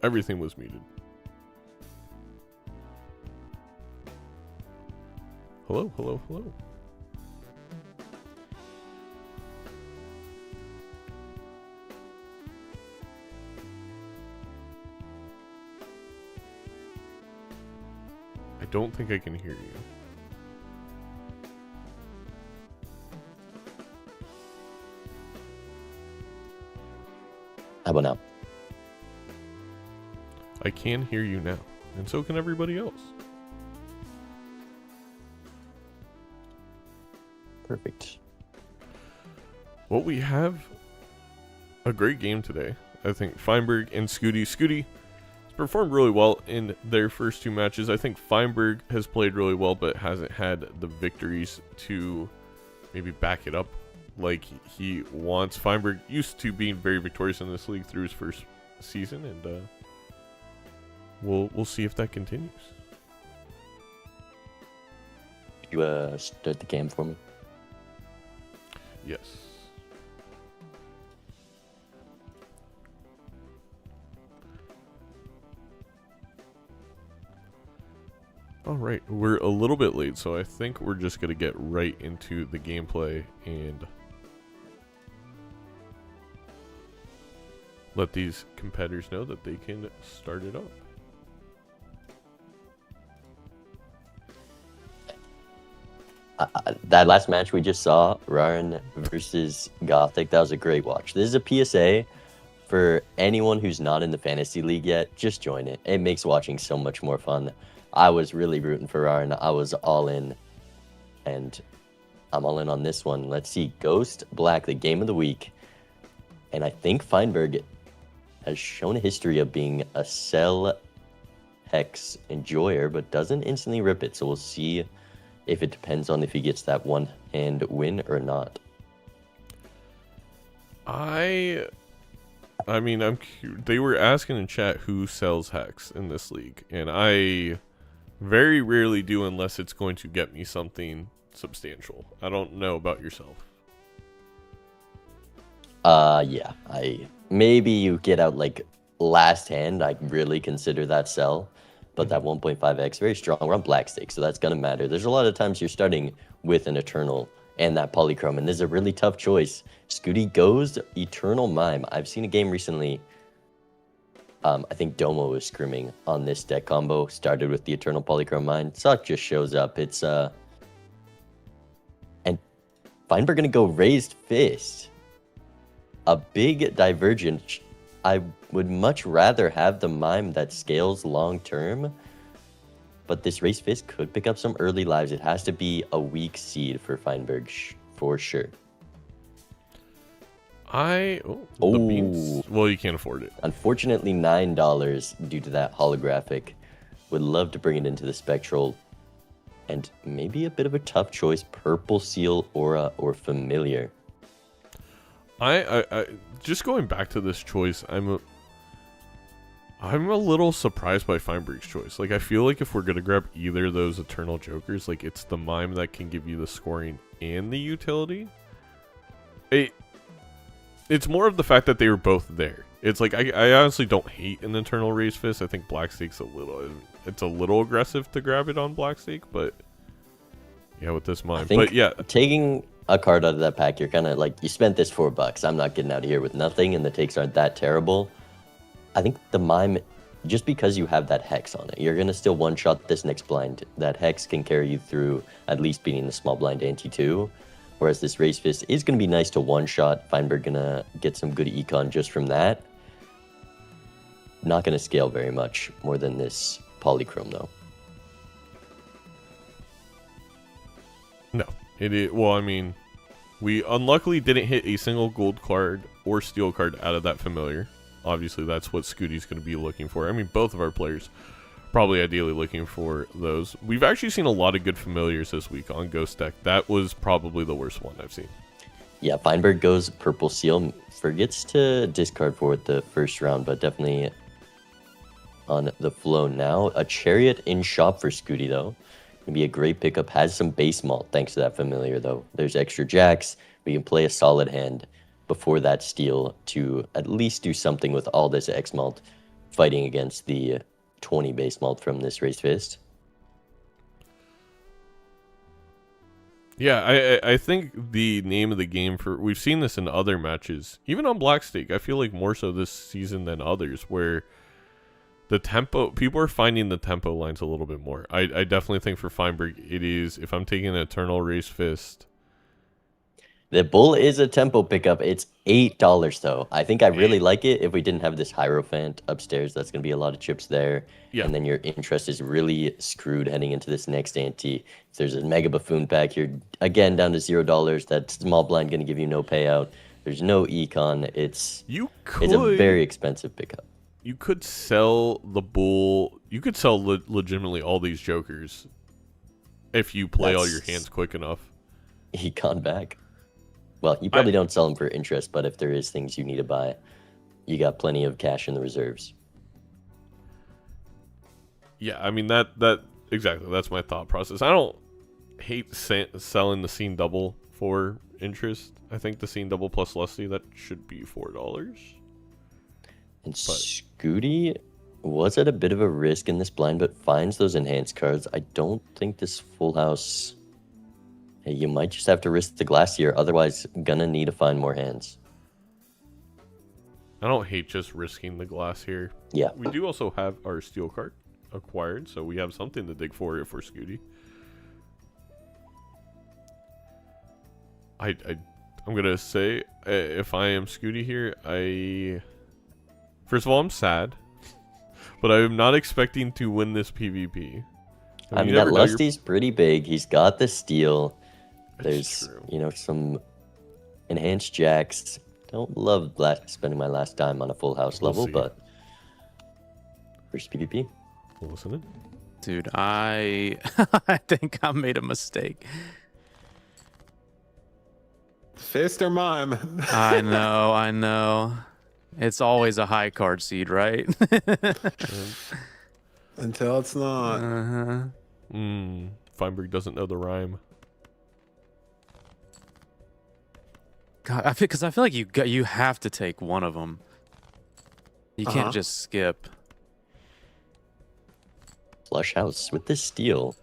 Everything was muted. Hello, hello, hello. I don't think I can hear you. How about now? I can hear you now, and so can everybody else. Perfect. Well, we have a great game today. I think Feinberg and Skoottie. Skoottie has performed really well in their first 2 matches. I think Feinberg has played really well, but hasn't had the victories to maybe back it up like he wants. Feinberg used to being very victorious in this league through his first season, and we'll see if that continues. Could you start the game for me? Yes. All right, we're a little bit late, so I think we're just going to get right into the gameplay and let these competitors know that they can start it up. That last match we just saw, Rarn versus Gothic, that was a great watch. This is a PSA for anyone who's not in the fantasy league yet. Just join it. It makes watching so much more fun. I was really rooting for Rarn. I was all in, and I'm all in on this one. Let's see, Ghost Black, the game of the week. And I think Feinberg has shown a history of being a sell hex enjoyer, but doesn't instantly rip it. So we'll see if it depends on if he gets that one-hand win or not. I mean, they were asking in chat who sells hex in this league, and I very rarely do unless it's going to get me something substantial. I don't know about yourself. Yeah, maybe you get out like last hand. I really consider that sell, but that 1.5x very strong. We're on black stake, so that's gonna matter. There's a lot of times you're starting with an Eternal and that Polychrome, and this is a really tough choice. Skoottie goes Eternal Mime. I've seen a game recently. I think Domo was screaming on this deck combo. Started with the Eternal Polychrome Mine. Suck just shows up. It's and Feinberg gonna go Raised Fist. A big divergence. I would much rather have the Mime that scales long term, but this Raised Fist could pick up some early lives. It has to be a weak seed for Feinberg for sure. The beans. Well, you can't afford it. Unfortunately, $9 due to that holographic. Would love to bring it into the spectral, and maybe a bit of a tough choice: Purple Seal, Aura, or Familiar. I just going back to this choice, I'm a little surprised by Feinberg's choice. Like, I feel like if we're gonna grab either of those Eternal Jokers, like, it's the Mime that can give you the scoring and the utility. It's more of the fact that they were both there. It's like, I honestly don't hate an Eternal Raised Fist. I think Black Stake's a little aggressive to grab it on Black Stake, but yeah, with this Mime. But yeah, taking a card out of that pack, you're kind of like, you spent this $4. I'm not getting out of here with nothing, and the takes aren't that terrible. I think the Mime, just because you have that Hex on it, you're going to still one-shot this next blind. That Hex can carry you through at least beating the small blind ante 2. Whereas this Raised Fist is going to be nice to one-shot. Feinberg going to get some good econ just from that. Not going to scale very much more than this Polychrome, though. No. Well, I mean, we unluckily didn't hit a single gold card or steel card out of that familiar. Obviously, that's what Skoottie's going to be looking for. I mean, both of our players probably ideally looking for those. We've actually seen a lot of good familiars this week on Ghost deck. That was probably the worst one I've seen. Yeah, Feinberg goes Purple Seal. Forgets to discard for it the first round, but definitely on the flow now. A Chariot in shop for Skoottie, though. Can be a great pickup. Has some base malt thanks to that familiar, though. There's extra jacks. We can play a solid hand before that steal to at least do something with all this X malt. fighting against the 20 base malt from this raised fist. Yeah, I think the name of the game for we've seen this in other matches, even on Black Stake. I feel like more so this season than others, where the tempo people are finding the tempo lines a little bit more. I definitely think for Feinberg it is. If I'm taking an Eternal Raised Fist, The bull is a tempo pickup. It's $8 though. I think I really like it if we didn't have this Hierophant upstairs. That's going to be a lot of chips there. Yeah. And then your interest is really screwed heading into this next ante. If there's a Mega Buffoon pack, you're again down to $0. That small blind going to give you no payout. There's no econ. It's a very expensive pickup. You could sell the bull. You could sell legitimately all these jokers if you play all your hands quick enough. Econ back. Well, you probably don't sell them for interest, but if there is things you need to buy, you got plenty of cash in the reserves. Yeah, I mean that exactly. That's my thought process. I don't hate selling the scene double for interest. I think the scene double plus Lusty, that should be $4. And Skoottie was at a bit of a risk in this blind, but finds those enhanced cards. I don't think this full house. Hey, you might just have to risk the glass here, otherwise gonna need to find more hands. I don't hate just risking the glass here. Yeah. We do also have our steel card acquired, so we have something to dig for if we're Skoottie. I'm gonna say, if I am Skoottie here, first of all, I'm sad, but I'm not expecting to win this PvP. I mean, that Lusty's pretty big. He's got the steel. There's, some enhanced jacks. Don't love spending my last dime on a full house level, but first PvP. Listening. Dude, I think I made a mistake. Fist or mime? I know. It's always a high card seed, right? Until it's not. Feinberg doesn't know the rhyme. God, because I feel like you have to take one of them. You can't just skip. Flush house with the steel.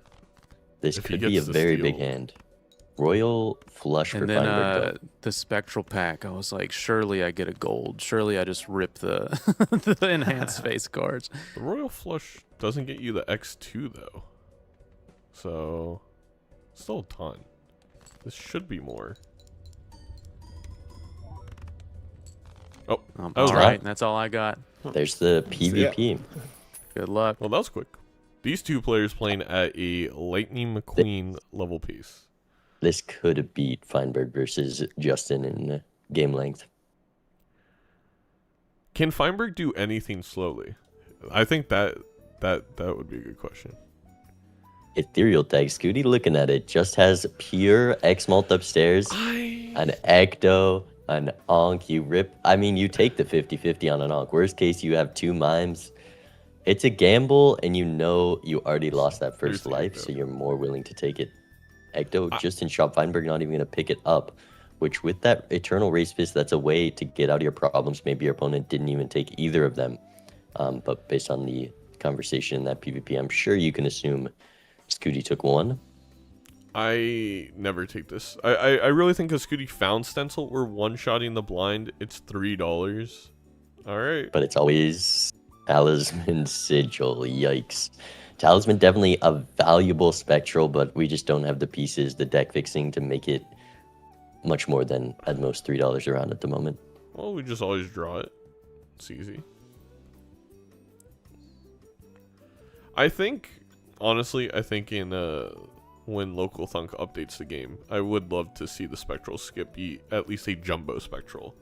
This could be a very big hand. Royal flush for Feinberg. And then the spectral pack, I was like, surely I get a gold. Surely I just rip the the enhanced face cards. The Royal Flush doesn't get you the X2 though. So still a ton. This should be more. Oh, all right. That's all I got. There's the PvP. Good luck. Well, that was quick. These two players playing at a Lightning McQueen level pace. This could beat Feinberg versus Justin in game length. Can Feinberg do anything slowly? I think that would be a good question. Ethereal tag. Skoottie, looking at it, just has pure X-Malt upstairs, an Ecto, an Onk. You take the 50-50 on an Onk. Worst case, you have two Mimes. It's a gamble, and you already lost that first life, so you're more willing to take it. Ecto just in shop. Feinberg not even going to pick it up, which with that Eternal Race Fist, that's a way to get out of your problems. Maybe your opponent didn't even take either of them. But based on the conversation in that PvP, I'm sure you can assume Skoottie took one. I never take this. I really think a Skoottie found stencil, we're one-shotting the blind. It's $3. All right. But it's always Talisman Sigil. Yikes. Talisman definitely a valuable spectral, but we just don't have the pieces, the deck fixing to make it much more than at most $3 around at the moment. Well, we just always draw it. It's easy. Honestly, I think in when Local Thunk updates the game, I would love to see the spectral skip be at least a jumbo spectral.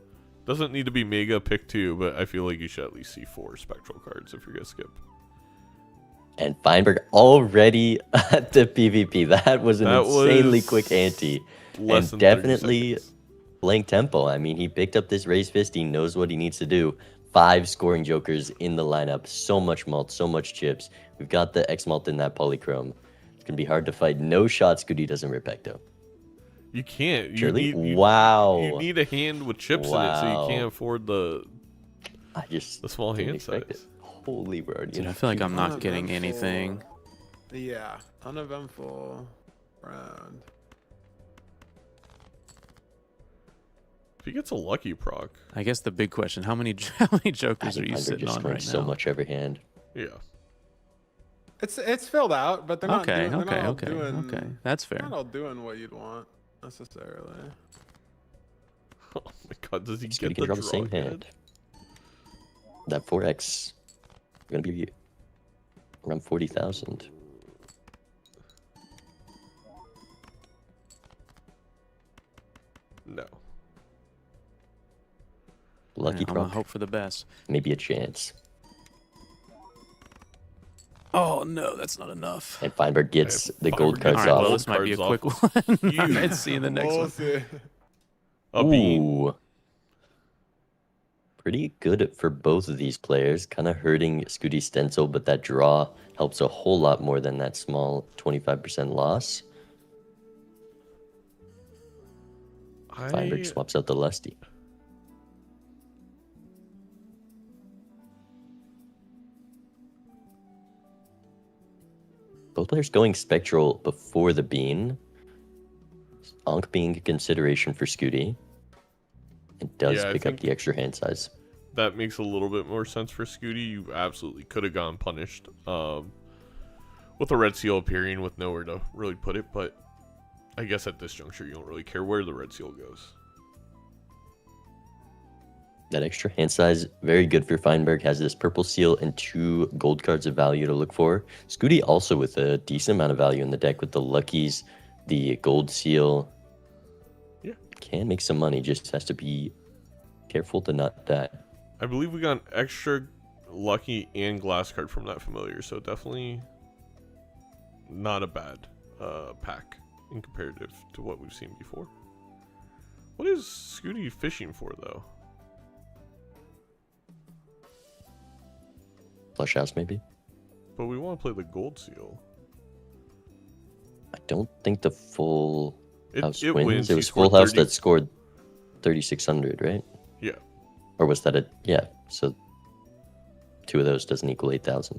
Doesn't need to be mega pick 2, but I feel like you should at least see 4 spectral cards if you're gonna skip. And Feinberg already at the PvP. That was an insanely quick ante. And definitely playing tempo. I mean, he picked up this Raised Fist. He knows what he needs to do. 5 scoring jokers in the lineup. So much malt, so much chips. We've got the X-Malt in that polychrome. It's going to be hard to fight. No shot Skoottie doesn't rip Ecto. You can't. Surely? You need a hand with chips in it, so you can't afford the small hand size. Holy, we're already Dude, in I feel like I'm not getting Uneventful. anything. Yeah, uneventful round. If he gets a lucky proc, I guess the big question: how many jokers I are you think Feinberg sitting just on scoring right so now? much every hand. yeah. It's filled out, but they're not Okay, doing. They're okay, not all okay, doing. okay. That's fair. Not all doing what you'd want necessarily. Oh my god, does he Scootie get can the draw draw the same again? hand. That 4x gonna be around 40,000. No. Lucky I'm gonna proc, hope for the best. maybe a chance. Oh no, that's not enough. And Feinberg gets the gold Feinberg All cards right, off. well this might be a Cards quick off. one. I Huge. might see in the next We'll one. see. A bean. Ooh. Pretty good for both of these players. Kind of hurting Skootie's stencil, but that draw helps a whole lot more than that small 25% loss. Feinberg swaps out the Lusty. Both players going spectral before the bean. Ankh being a consideration for Skoottie. It does Yeah, I pick up think the extra hand size. that makes a little bit more sense for Skoottie. You absolutely could have gone punished with the red seal appearing with nowhere to really put it, but I guess at this juncture you don't really care where the red seal goes. That extra hand size, very good for Feinberg. Has this purple seal and 2 gold cards of value to look for. Skoottie also with a decent amount of value in the deck with the luckies, the gold seal. Yeah. Can make some money, just has to be careful to not die. I believe we got an extra lucky and glass card from that familiar, so definitely not a bad pack in comparative to what we've seen before. What is Skoottie fishing for, though? Flush house, maybe? But we want to play the gold seal. I don't think the full house It wins. wins. It He was scored full house 30. that scored 3,600, right? Yeah. Or was that a... Yeah, so 2 of those doesn't equal 8,000.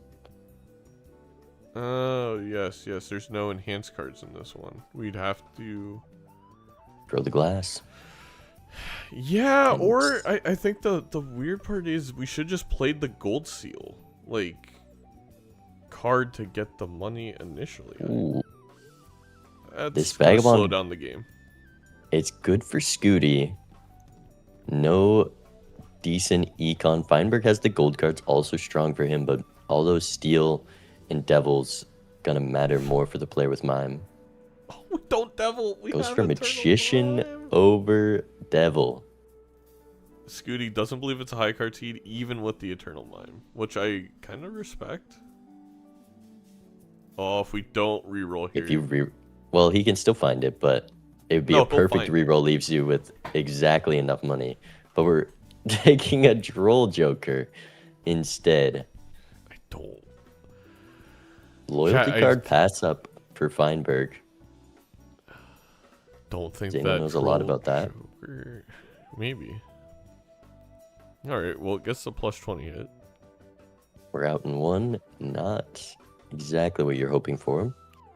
Oh, yes. There's no enhanced cards in this one. We'd have to... Throw the glass. Yeah, or I think the weird part is we should just play the gold seal. Like, card to get the money initially. Ooh. That's This gonna Vagabond- slow down the game. It's good for Skoottie. No decent econ. Feinberg has the gold cards, also strong for him, but all those steel and devils gonna matter more for the player with mime. Oh, we don't devil. We Goes have for Eternal magician Mime. over devil. Skoottie doesn't believe it's a high card seed, even with the Eternal Mime, which I kind of respect. Oh, if we don't reroll here. If you well, he can still find it, but it would be No, a he'll perfect find it. reroll. Leaves you with exactly enough money. But we're taking a droll joker instead. I don't. Loyalty I card pass up for Feinberg. Don't think Zaino that knows a lot troll about that. Joker- Maybe. All right. Well, it gets the plus 20 hit. We're out in one. Not exactly what you're hoping for.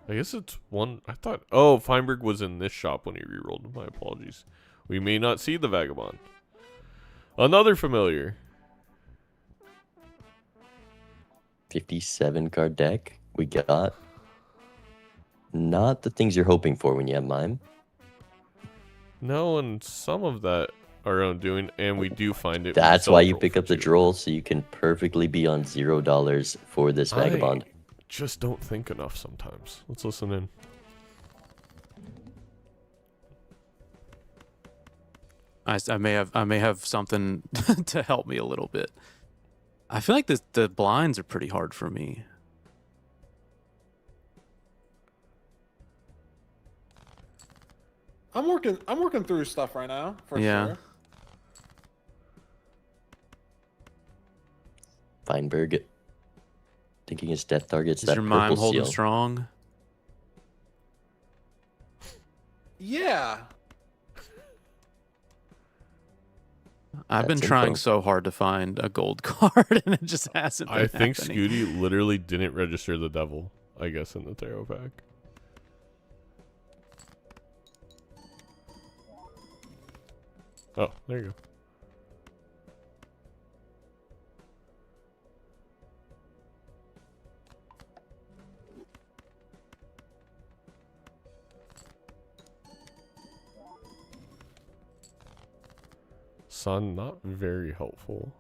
I guess it's one. I thought. Oh, Feinberg was in this shop when he rerolled. My apologies. We may not see the Vagabond. Another familiar. 57 card deck. We got not the things you're hoping for when you have mime. No, and some of that our own doing, and we do find it. That's we why sell you Droll pick for up the 2. droll, so you can perfectly be on $0 for this Vagabond. I just don't think enough sometimes. Let's listen in. I may have something to help me a little bit. I feel like the blinds are pretty hard for me. I'm working through stuff right now for Yeah. sure. Feinberg thinking his death target's Is that your purple mime holding seal. strong? Yeah. I've been That's trying info. so hard to find a gold card, and it just hasn't been I think happening. Skoottie literally didn't register the devil, I guess, in the tarot pack. Oh, there you go. Sun, not very helpful.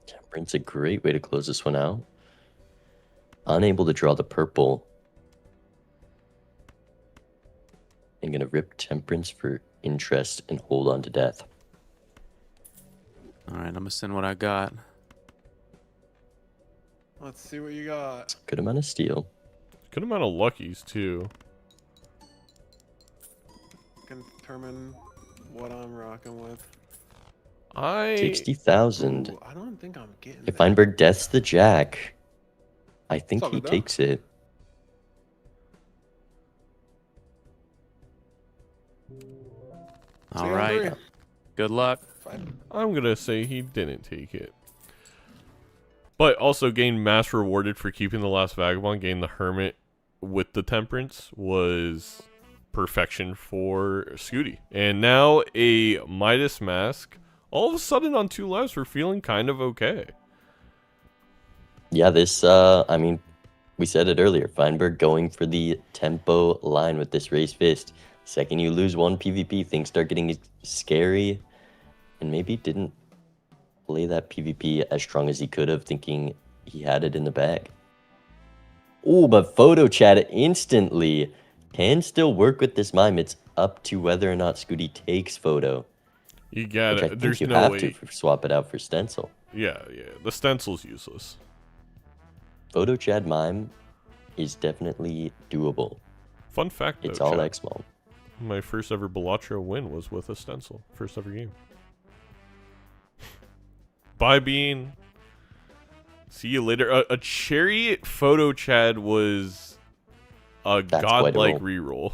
Temperance, a great way to close this one out. Unable to draw the purple. I'm gonna rip Temperance for interest and hold on to death. All right, I'm gonna send what I got. Let's see what you got. Good amount of steel. Good amount of luckies, too. Can determine what I'm rocking with. 60,000. Ooh, I don't think I'm getting If that. Feinberg deaths the jack, I think all he good, though. takes it. All See you on right, three. good luck. Fine. I'm gonna say he didn't take it. But also gained mass rewarded for keeping the last vagabond, gained the hermit with the temperance was perfection for Skoottie. And now a Midas mask. All of a sudden on 2 lives, we're feeling kind of okay. Yeah, this, I mean, we said it earlier. Feinberg going for the tempo line with this raised fist. Second you lose one PvP, things start getting scary. And maybe didn't play that PvP as strong as he could have, thinking he had it in the bag. Oh, but photo chat instantly can still work with this mime. It's up to whether or not Skoottie takes photo. You got Which I it. think There's you no have way. to swap it out for stencil. Yeah. The stencil's useless. Photo chat mime is definitely doable. Fun fact, though, It's all chat, X-Mom. my first ever Balatro win was with a stencil. First ever game. Bye, Bean. See you later. A chariot photo chat was a That's quite a godlike roll. reroll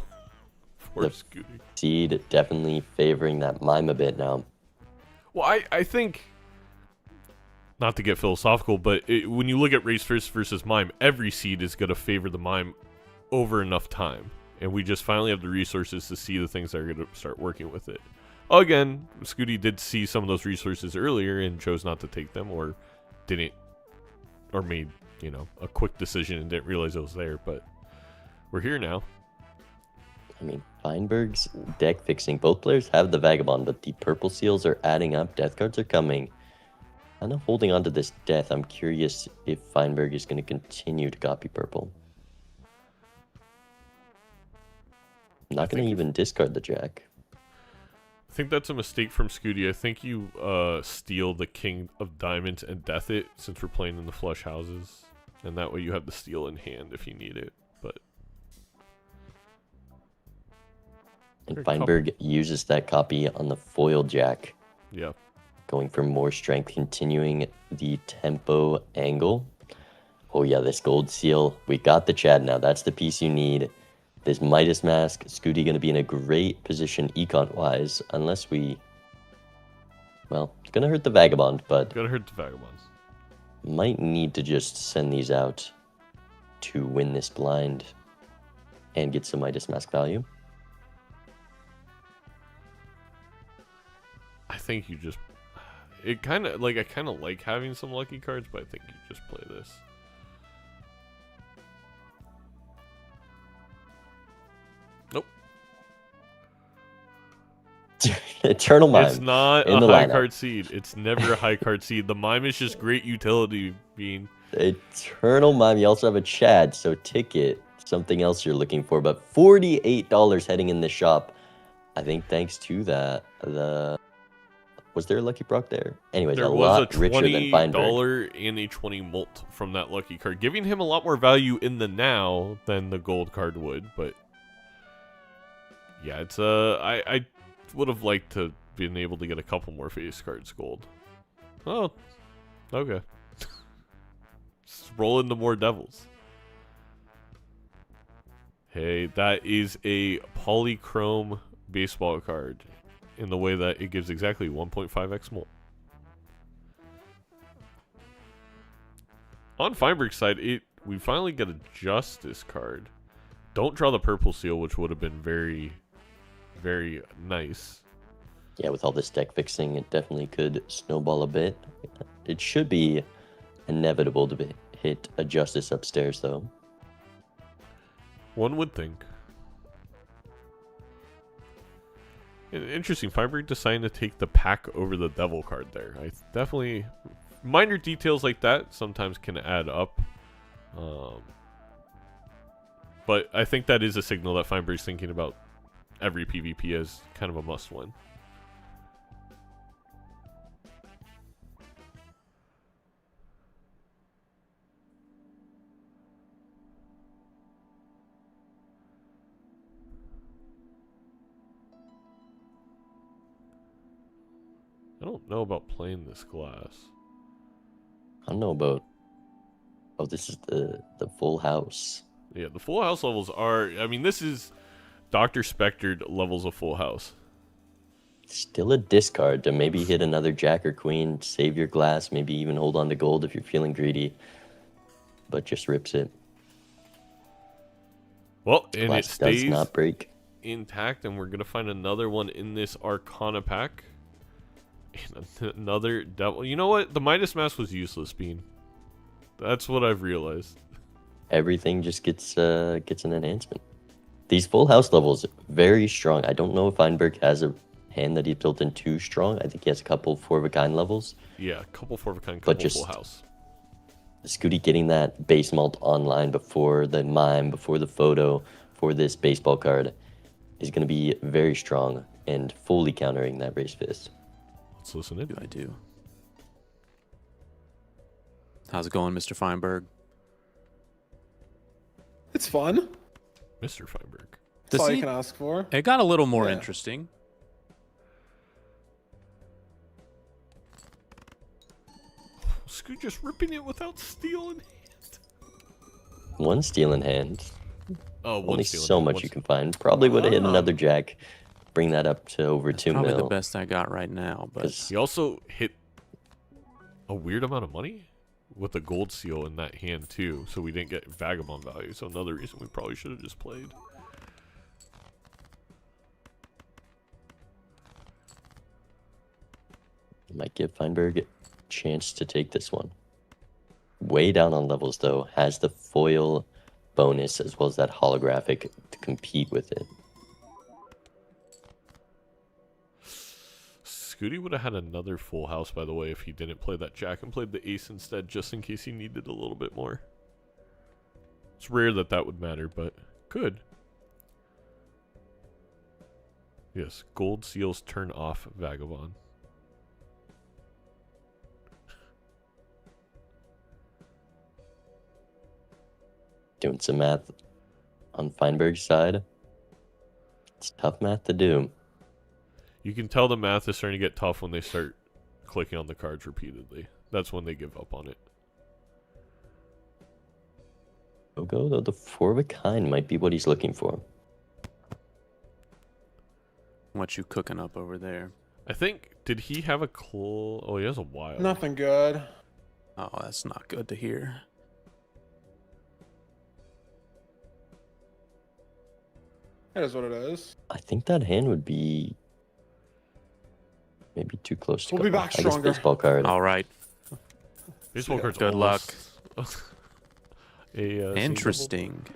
for The- Skoottie. Seed definitely favoring that mime a bit now. Well, I think, not to get philosophical, but when you look at race first versus mime, every seed is going to favor the mime over enough time. And we just finally have the resources to see the things that are going to start working with it. Again, Skoottie did see some of those resources earlier and chose not to take them, or didn't, or made, a quick decision and didn't realize it was there. But we're here now. I mean, Feinberg's deck fixing. Both players have the Vagabond, but the purple seals are adding up. Death cards are coming. Kind of holding on to this death. I'm curious if Feinberg is going to continue to copy purple. I'm not going to even discard the jack. I think that's a mistake from Skoottie. I think you steal the king of diamonds and death it, since we're playing in the flush houses. And that way you have the steal in hand if you need it. But And Very Feinberg uses that copy on the foil jack. yeah. Going for more strength, continuing the tempo angle. Oh yeah, this gold seal. We got the Chad now. That's the piece you need. This Midas mask. Skoottie going to be in a great position econ-wise. Unless we... Well, it's going to hurt the Vagabond, but Gotta hurt the vagabonds. might need to just send these out to win this blind and get some Midas mask value. I think you just... I kind of like having some lucky cards, but I think you just play this. Nope. Eternal Mime. It's not in a the high lineup. card seed. It's never a high card seed. The mime is just great utility being... Eternal Mime. You also have a Chad, so ticket. Something else you're looking for, but $48 heading in the shop. I think thanks to that, the Was there a Lucky Brock there? Anyways, There a was lot a richer than Feinberg. $20 and a 20 mult from that lucky card, giving him a lot more value in the now than the gold card would. But yeah, it's I would have liked to been able to get a couple more face cards gold. Oh, okay. Just roll into more devils. Hey, that is a polychrome baseball card in the way that it gives exactly 1.5x mult. On Feinberg's side, we finally get a Justice card. Don't draw the purple seal, which would have been very, very nice. Yeah, with all this deck fixing, it definitely could snowball a bit. It should be inevitable to hit a Justice upstairs, though. One would think. Interesting, Feinberg deciding to take the pack over the devil card there. I definitely... Minor details like that sometimes can add up. But I think that is a signal that Feinberg's thinking about every PvP as kind of a must-win. I don't know about playing this glass. I don't know about... Oh, this is the full house. Yeah, the full house levels are... I mean, this is Dr. Spectred levels of full house. Still a discard to maybe hit another Jack or Queen, save your glass, maybe even hold on to gold if you're feeling greedy. But just rips it. Well, and Glass it stays does not break. intact, and we're going to find another one in this Arcana pack. And another devil. You know what? The Midas Mask was useless, Bean. That's what I've realized. Everything just gets an enhancement. These full house levels, very strong. I don't know if Feinberg has a hand that he built in too strong. I think he has a couple 4-of-a-kind levels. Yeah, a couple 4-of-a-kind, But couple just full house. Skoottie getting that base malt online before the mime, before the photo for this baseball card is going to be very strong and fully countering that race fist. Let's listen in. I do. How's it going, Mr. Feinberg? It's fun. Mr. Feinberg. That's all See, you can ask for. it got a little more Yeah. interesting. Scoot just ripping it without steel in hand. One steal in hand. Oh, one Only steel in so hand, much one you can find. Probably would have hit Ah. another Jack. Bring that up to over That's 2 probably the mil. best I got right now, but 'Cause He also hit a weird amount of money with the gold seal in that hand too, so we didn't get vagabond value. So another reason we probably should have just played. might give Feinberg a chance to take this one. Way down on levels though, has the foil bonus as well as that holographic to compete with it. Skoottie would have had another full house, by the way, if he didn't play that jack and played the ace instead, just in case he needed a little bit more. It's rare that that would matter, but could. Yes, gold seals turn off vagabond. Doing some math on Feinberg's side. It's tough math to do. You can tell the math is starting to get tough when they start clicking on the cards repeatedly. That's when they give up on it. Go though, the 4-of-a-kind might be what he's looking for. what you cooking up over there? I think, did he have a claw? Oh, he has a wild. Nothing good. Oh, that's not good to hear. That is what it is. I think that hand would be maybe too close to We'll be go. back I guess stronger. baseball card. All right. Baseball cards Good luck. almost a Interesting.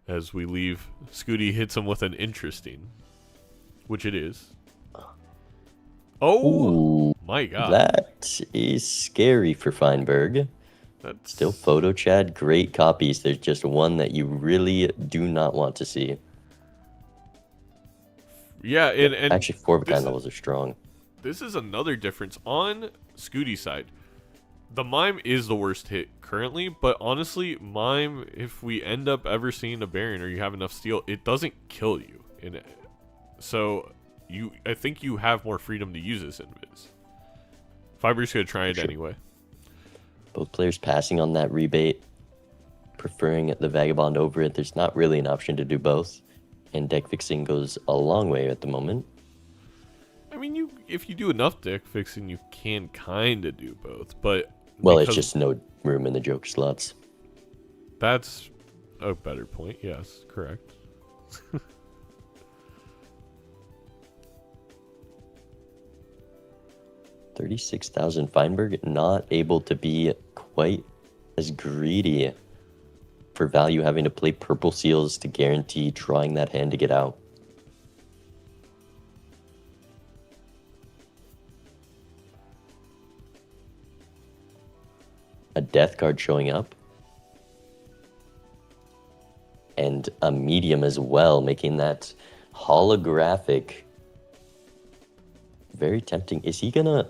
as we leave, Skoottie hits him with an interesting, which it is. Oh Ooh, my god. that is scary for Feinberg. That's Still photo Chad, great copies. There's just one that you really do not want to see. Yeah, and Actually, 4-of-a-kind this- levels are strong. this is another difference on Skootie's side. The Mime is the worst hit currently, but honestly, Mime, if we end up ever seeing a Baron or you have enough steel, it doesn't kill you. So I think you have more freedom to use this invis. Feinberg's gonna try it anyway. Both players passing on that rebate, preferring the Vagabond over it. There's not really an option to do both, and deck fixing goes a long way at the moment. I mean, if you do enough deck fixing, you can kind of do both, but... Well, it's just no room in the Joker slots. That's a better point. Yes, correct. 36,000 Feinberg, not able to be quite as greedy for value, having to play purple seals to guarantee drawing that hand to get out. A death card showing up. And a medium as well, making that holographic very tempting. Is he gonna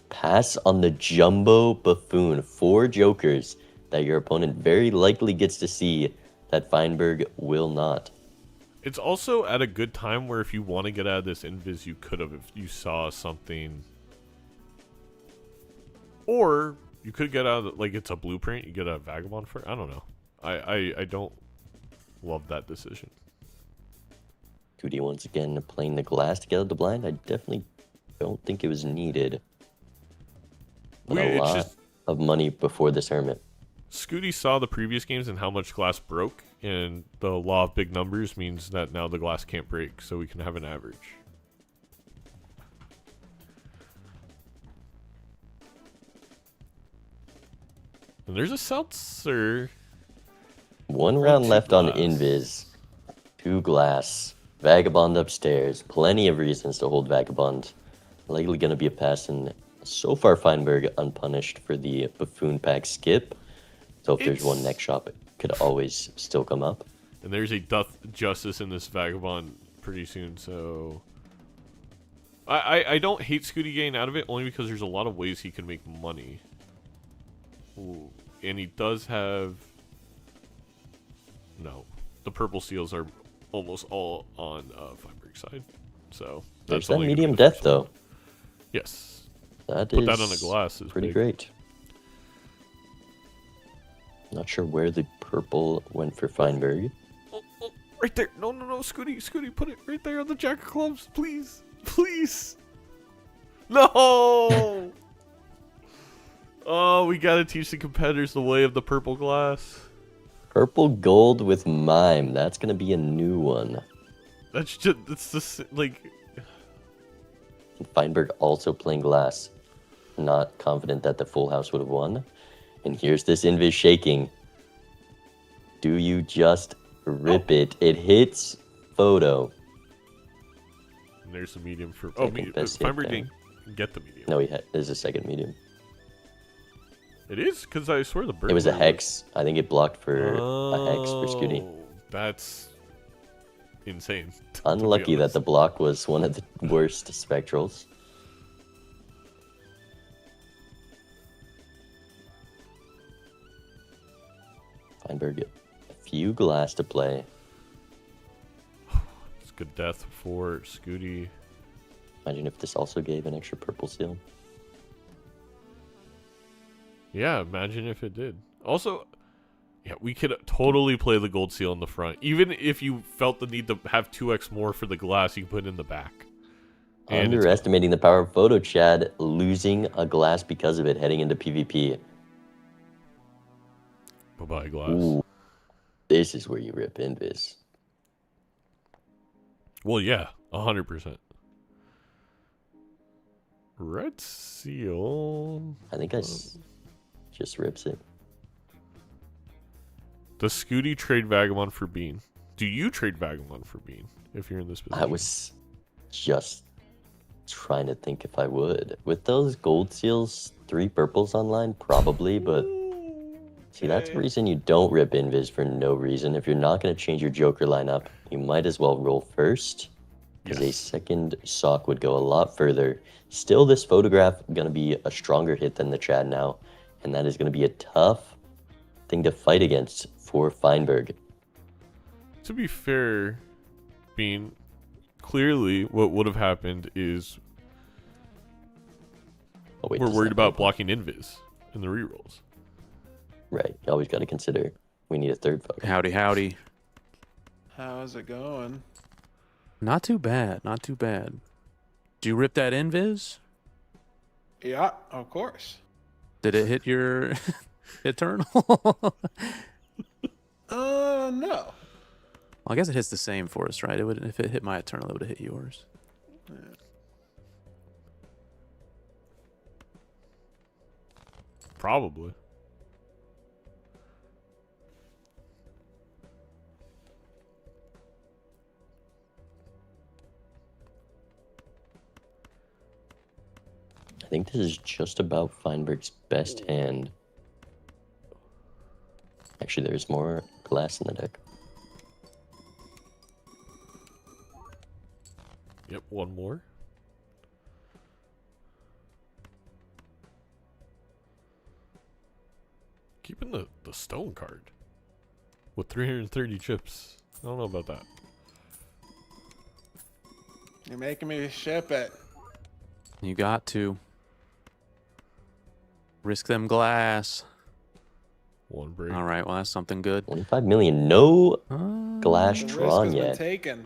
pass on the jumbo buffoon? 4 jokers that your opponent very likely gets to see that Feinberg will not. It's also at a good time where if you want to get out of this invis, you could have if you saw something. Or you could get out of it, like it's a blueprint, you get a Vagabond for it. I don't know. I don't love that decision. Skoottie once again playing the glass to get out of the blind. I definitely don't think it was needed. But a lot of money before this Hermit. Skoottie saw the previous games and how much glass broke, and the law of big numbers means that now the glass can't break, so we can have an average. And there's a seltzer. 1 round left glass. on Invis. 2 glass. Vagabond upstairs. Plenty of reasons to hold Vagabond. Likely going to be a pass, and so far Feinberg unpunished for the Buffoon pack skip. So if there's one next shop, it could always still come up. And there's a Doth Justice in this Vagabond pretty soon, so... I don't hate Skoottie getting out of it, only because there's a lot of ways he can make money. Ooh. And he does have... No. The purple seals are almost all on Feinberg's side. So there's that medium death, though. Yes. Put that on a glass is pretty big. great. Not sure where the purple went for Feinberg. Oh, right there. No, Skoottie, put it right there on the Jack of Clubs, please. Please. No! Oh, we gotta teach the competitors the way of the purple glass. Purple gold with Mime. That's gonna be a new one. That's just, it's just, like... Feinberg also playing glass. Not confident that the full house would have won. And here's this Invis shaking. Do you just rip it? It hits photo. And there's the medium for... Feinberg didn't get the medium. No, there's a second medium. It is? Because I swear the bird... It was a hex. I think it blocked for a hex for Skoottie. That's insane. Unlucky that the block was one of the worst spectrals. Feinberg, a few glass to play. It's good death for Skoottie. Imagine if this also gave an extra purple seal. Yeah, imagine if it did. Also, yeah, we could totally play the gold seal in the front. Even if you felt the need to have 2x more for the glass, you can put it in the back. And underestimating the power of photo, Chad. Losing a glass because of it, heading into PvP. Bye-bye, glass. Ooh, this is where you rip Invis. Well, yeah, 100%. Red seal. I think just rips it. Does Skoottie trade Vagabond for Bean? Do you trade Vagabond for Bean if you're in this position? I was just trying to think if I would. With those gold seals, 3 purples online, probably, but see, that's the reason you don't rip Invis for no reason. If you're not going to change your Joker lineup, you might as well roll first. because a second sock would go a lot further. Still, this photograph going to be a stronger hit than the Chad now, and that is going to be a tough thing to fight against for Feinberg. To be fair, Bean, clearly what would have happened is we're worried about blocking invis in the rerolls. Right, you always got to consider we need a third photo. Howdy, howdy. How's it going? Not too bad, not too bad. Did you rip that invis? Yeah, of course. Did it hit your eternal? No. Well, I guess it hits the same for us, right? It would, if it hit my eternal, it would have hit yours. Yeah. Probably. I think this is just about Feinberg's best hand. Actually, there's more glass in the deck. Yep, one more. Keeping the stone card with 330 chips. I don't know about that. You're making me ship it. You got to. Risk them glass. One break. All right, well, that's something good. 25 million. No glass The risk drawn has been yet. taken.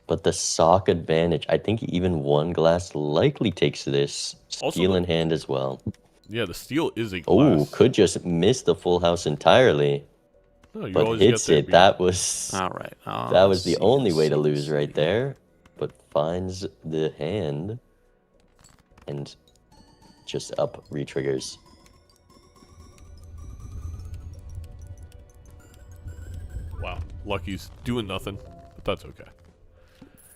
But the sock advantage, I think even one glass likely takes this. Also Steel the- in hand as well. Yeah, the steel is a Oh, glass. could just miss the full house entirely. No, you But always hits get there, it. Bean. That was All right. Oh, that was the see, only way to see, lose right see. there. But finds the hand and just up re-triggers. Wow, Lucky's doing nothing, but that's okay.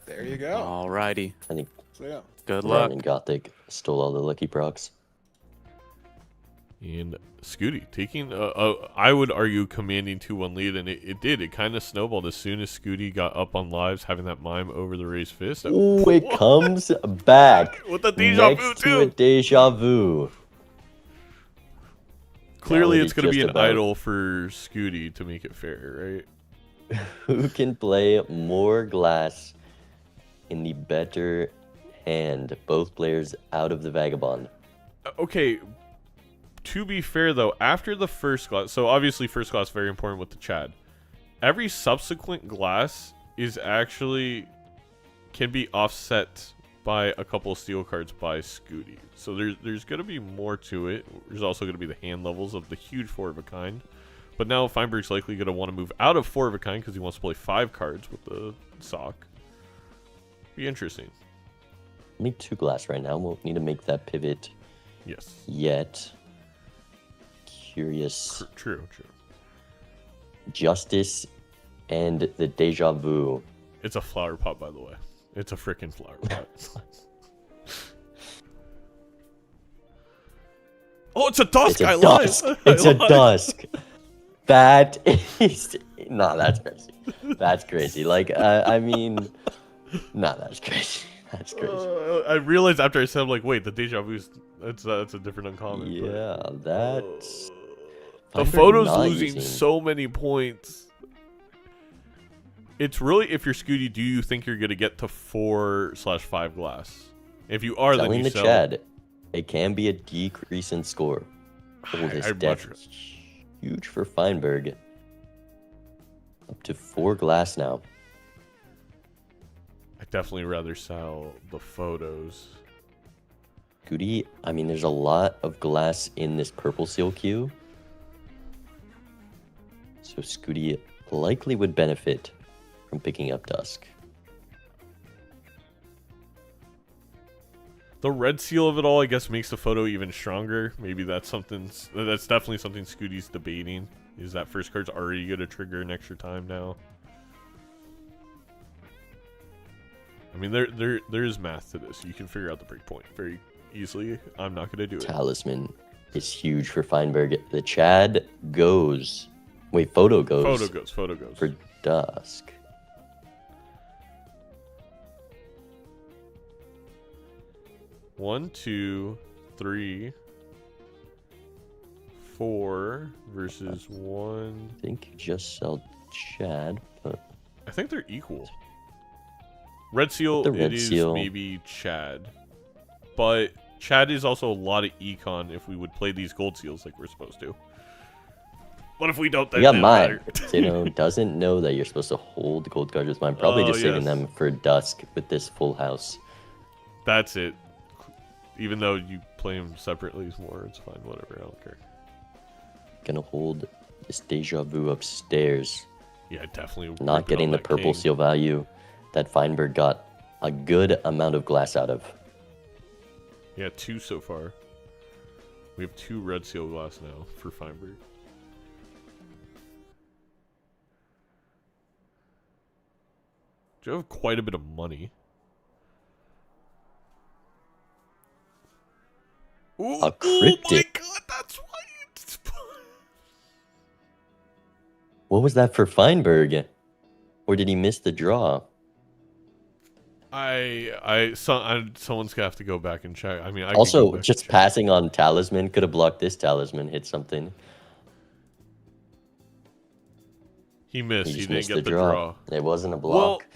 There you go. All righty. I think So yeah. Good Ryan luck. and Gothic stole all the lucky procs. And Skoottie taking, I would argue, commanding 2-1 lead, and it did. It kind of snowballed as soon as Skoottie got up on lives, having that mime over the raised fist. Ooh, it comes back. With the deja vu, Next to a too. deja vu. Clearly, That it's would going be to be an just about- idol for Skoottie to make it fair, right? Who can play more glass in the better hand? Both players out of the Vagabond. Okay, to be fair, though, after the first glass, so obviously first glass very important with the Chad. Every subsequent glass is actually, can be offset by a couple of steel cards by Skoottie. So there's going to be more to it. There's also going to be the hand levels of the huge 4 of a kind. But now Feinberg's likely going to want to move out of 4 of a kind because he wants to play 5 cards with the sock. Be interesting. Need 2 glass right now. Won't need to make that pivot Yes. yet. Curious. True. Justice and the deja vu. It's a flower pot, by the way. It's a freaking flower pot. Oh, it's a dusk. It's a I lied. dusk. I It's a lied. dusk. That is that's crazy. That's crazy. Like I mean, that's crazy. That's crazy. I realized after I said, I'm like, wait, the deja vu's that's a different uncommon. but- Yeah, that's The Feinberg photo's not losing using- so many points. It's really, if you're Skoottie, do you think you're gonna get to 4/5 glass? If you are, then Selling you the sell. Chad. It can be a decrease in score. Oh, this I'd deck much- is huge for Feinberg. Up to 4 glass now. I'd definitely rather sell the photos. Skoottie, I mean, there's a lot of glass in this purple seal queue. So Skoottie likely would benefit from picking up Dusk. The red seal of it all, I guess, makes the photo even stronger. Maybe that's definitely something Skootie's debating. Is that first card's already going to trigger an extra time now? I mean, there is math to this. You can figure out the break point very easily. I'm not going to do it. Talisman is huge for Feinberg. The Chad goes. Wait, photo goes Photo goes. for Dusk. 1, 2, 3, 4 versus 1. I think you just sell Chad, but I think they're equal. Red Seal, The Red it is Seal. maybe Chad. But Chad is also a lot of econ if we would play these gold seals like we're supposed to. But if we don't, then you got it mine. doesn't matter. Zaino doesn't know that you're supposed to hold gold cards with mine. Probably Oh, just saving yes. them for dusk with this full house. That's it. Even though you play them separately is more, it's fine. Whatever, I don't care. Gonna hold this deja vu upstairs. Yeah, definitely. Not ripping getting on the that purple king. seal value that Feinberg got a good amount of glass out of. Yeah, 2 so far. We have 2 red seal glass now for Feinberg. Do you have quite a bit of money? Ooh, A oh my cryptic. god, that's why you... What was that for Feinberg? Or did he miss the draw? Someone's gonna have to go back and check. I mean, I could go Also, back just and check. passing on talisman could have blocked this talisman, hit something. He missed. He He just didn't missed get the the draw. draw. It wasn't a Well, block.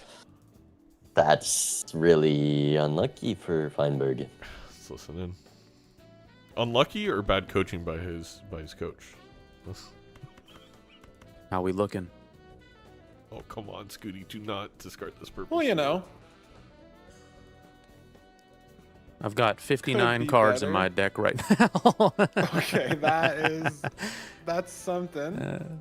That's really unlucky for Feinberg. let's listen in. Unlucky or bad coaching by his coach? How we looking? Oh, come on, Skoottie. Do not discard this purple. Well, you seal. know. I've got 59 be cards in better. my deck right now. Okay, that's something.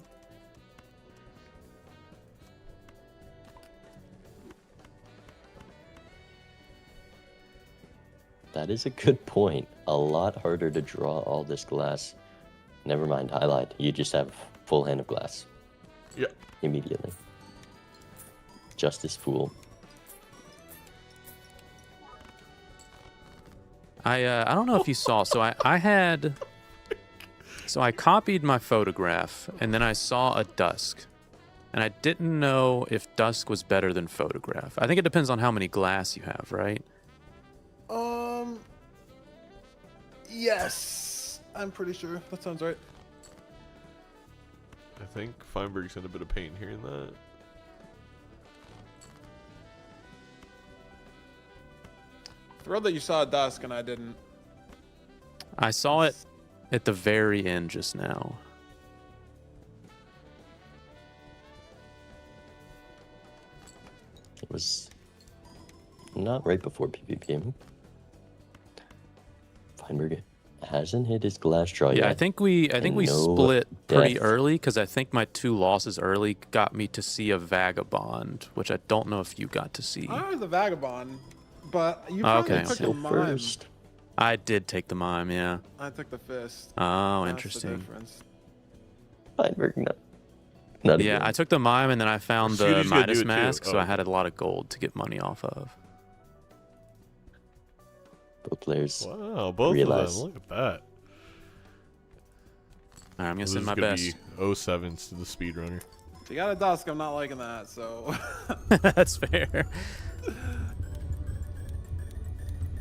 That is a good point. A lot harder to draw all this glass. Never mind, highlight. You just have full hand of glass Yeah. immediately. Justice Fool. I don't know if you saw. So I copied my photograph and then I saw a dusk, and I didn't know if dusk was better than photograph. I think it depends on how many glass you have, right? Yes, I'm pretty sure that sounds right. I think Feinberg's in a bit of pain hearing that. Thrilled that you saw dusk and I didn't. I saw it at the very end just now. It was not right before PvP. Feinberg hasn't hit his glass draw Yeah, yet. I think we no split pretty death. early because I think my 2 losses early got me to see a vagabond, which I don't know if you got to see. I was the vagabond, but you Oh, probably okay, took okay. the So mime. first, I did take the mime, yeah. I took the fist. Oh, That's the interesting. difference. Feinberg, not Yeah, again. I took the mime and then I found the Scootie's gonna do Midas it too. mask, so Oh, I had a lot of gold to get money off of. Both players. Wow, both Realize. of them. Look at that. All right, I'm gonna This send is my gonna best. be 07s to the speedrunner. If you got a dusk, I'm not liking that, so. That's fair.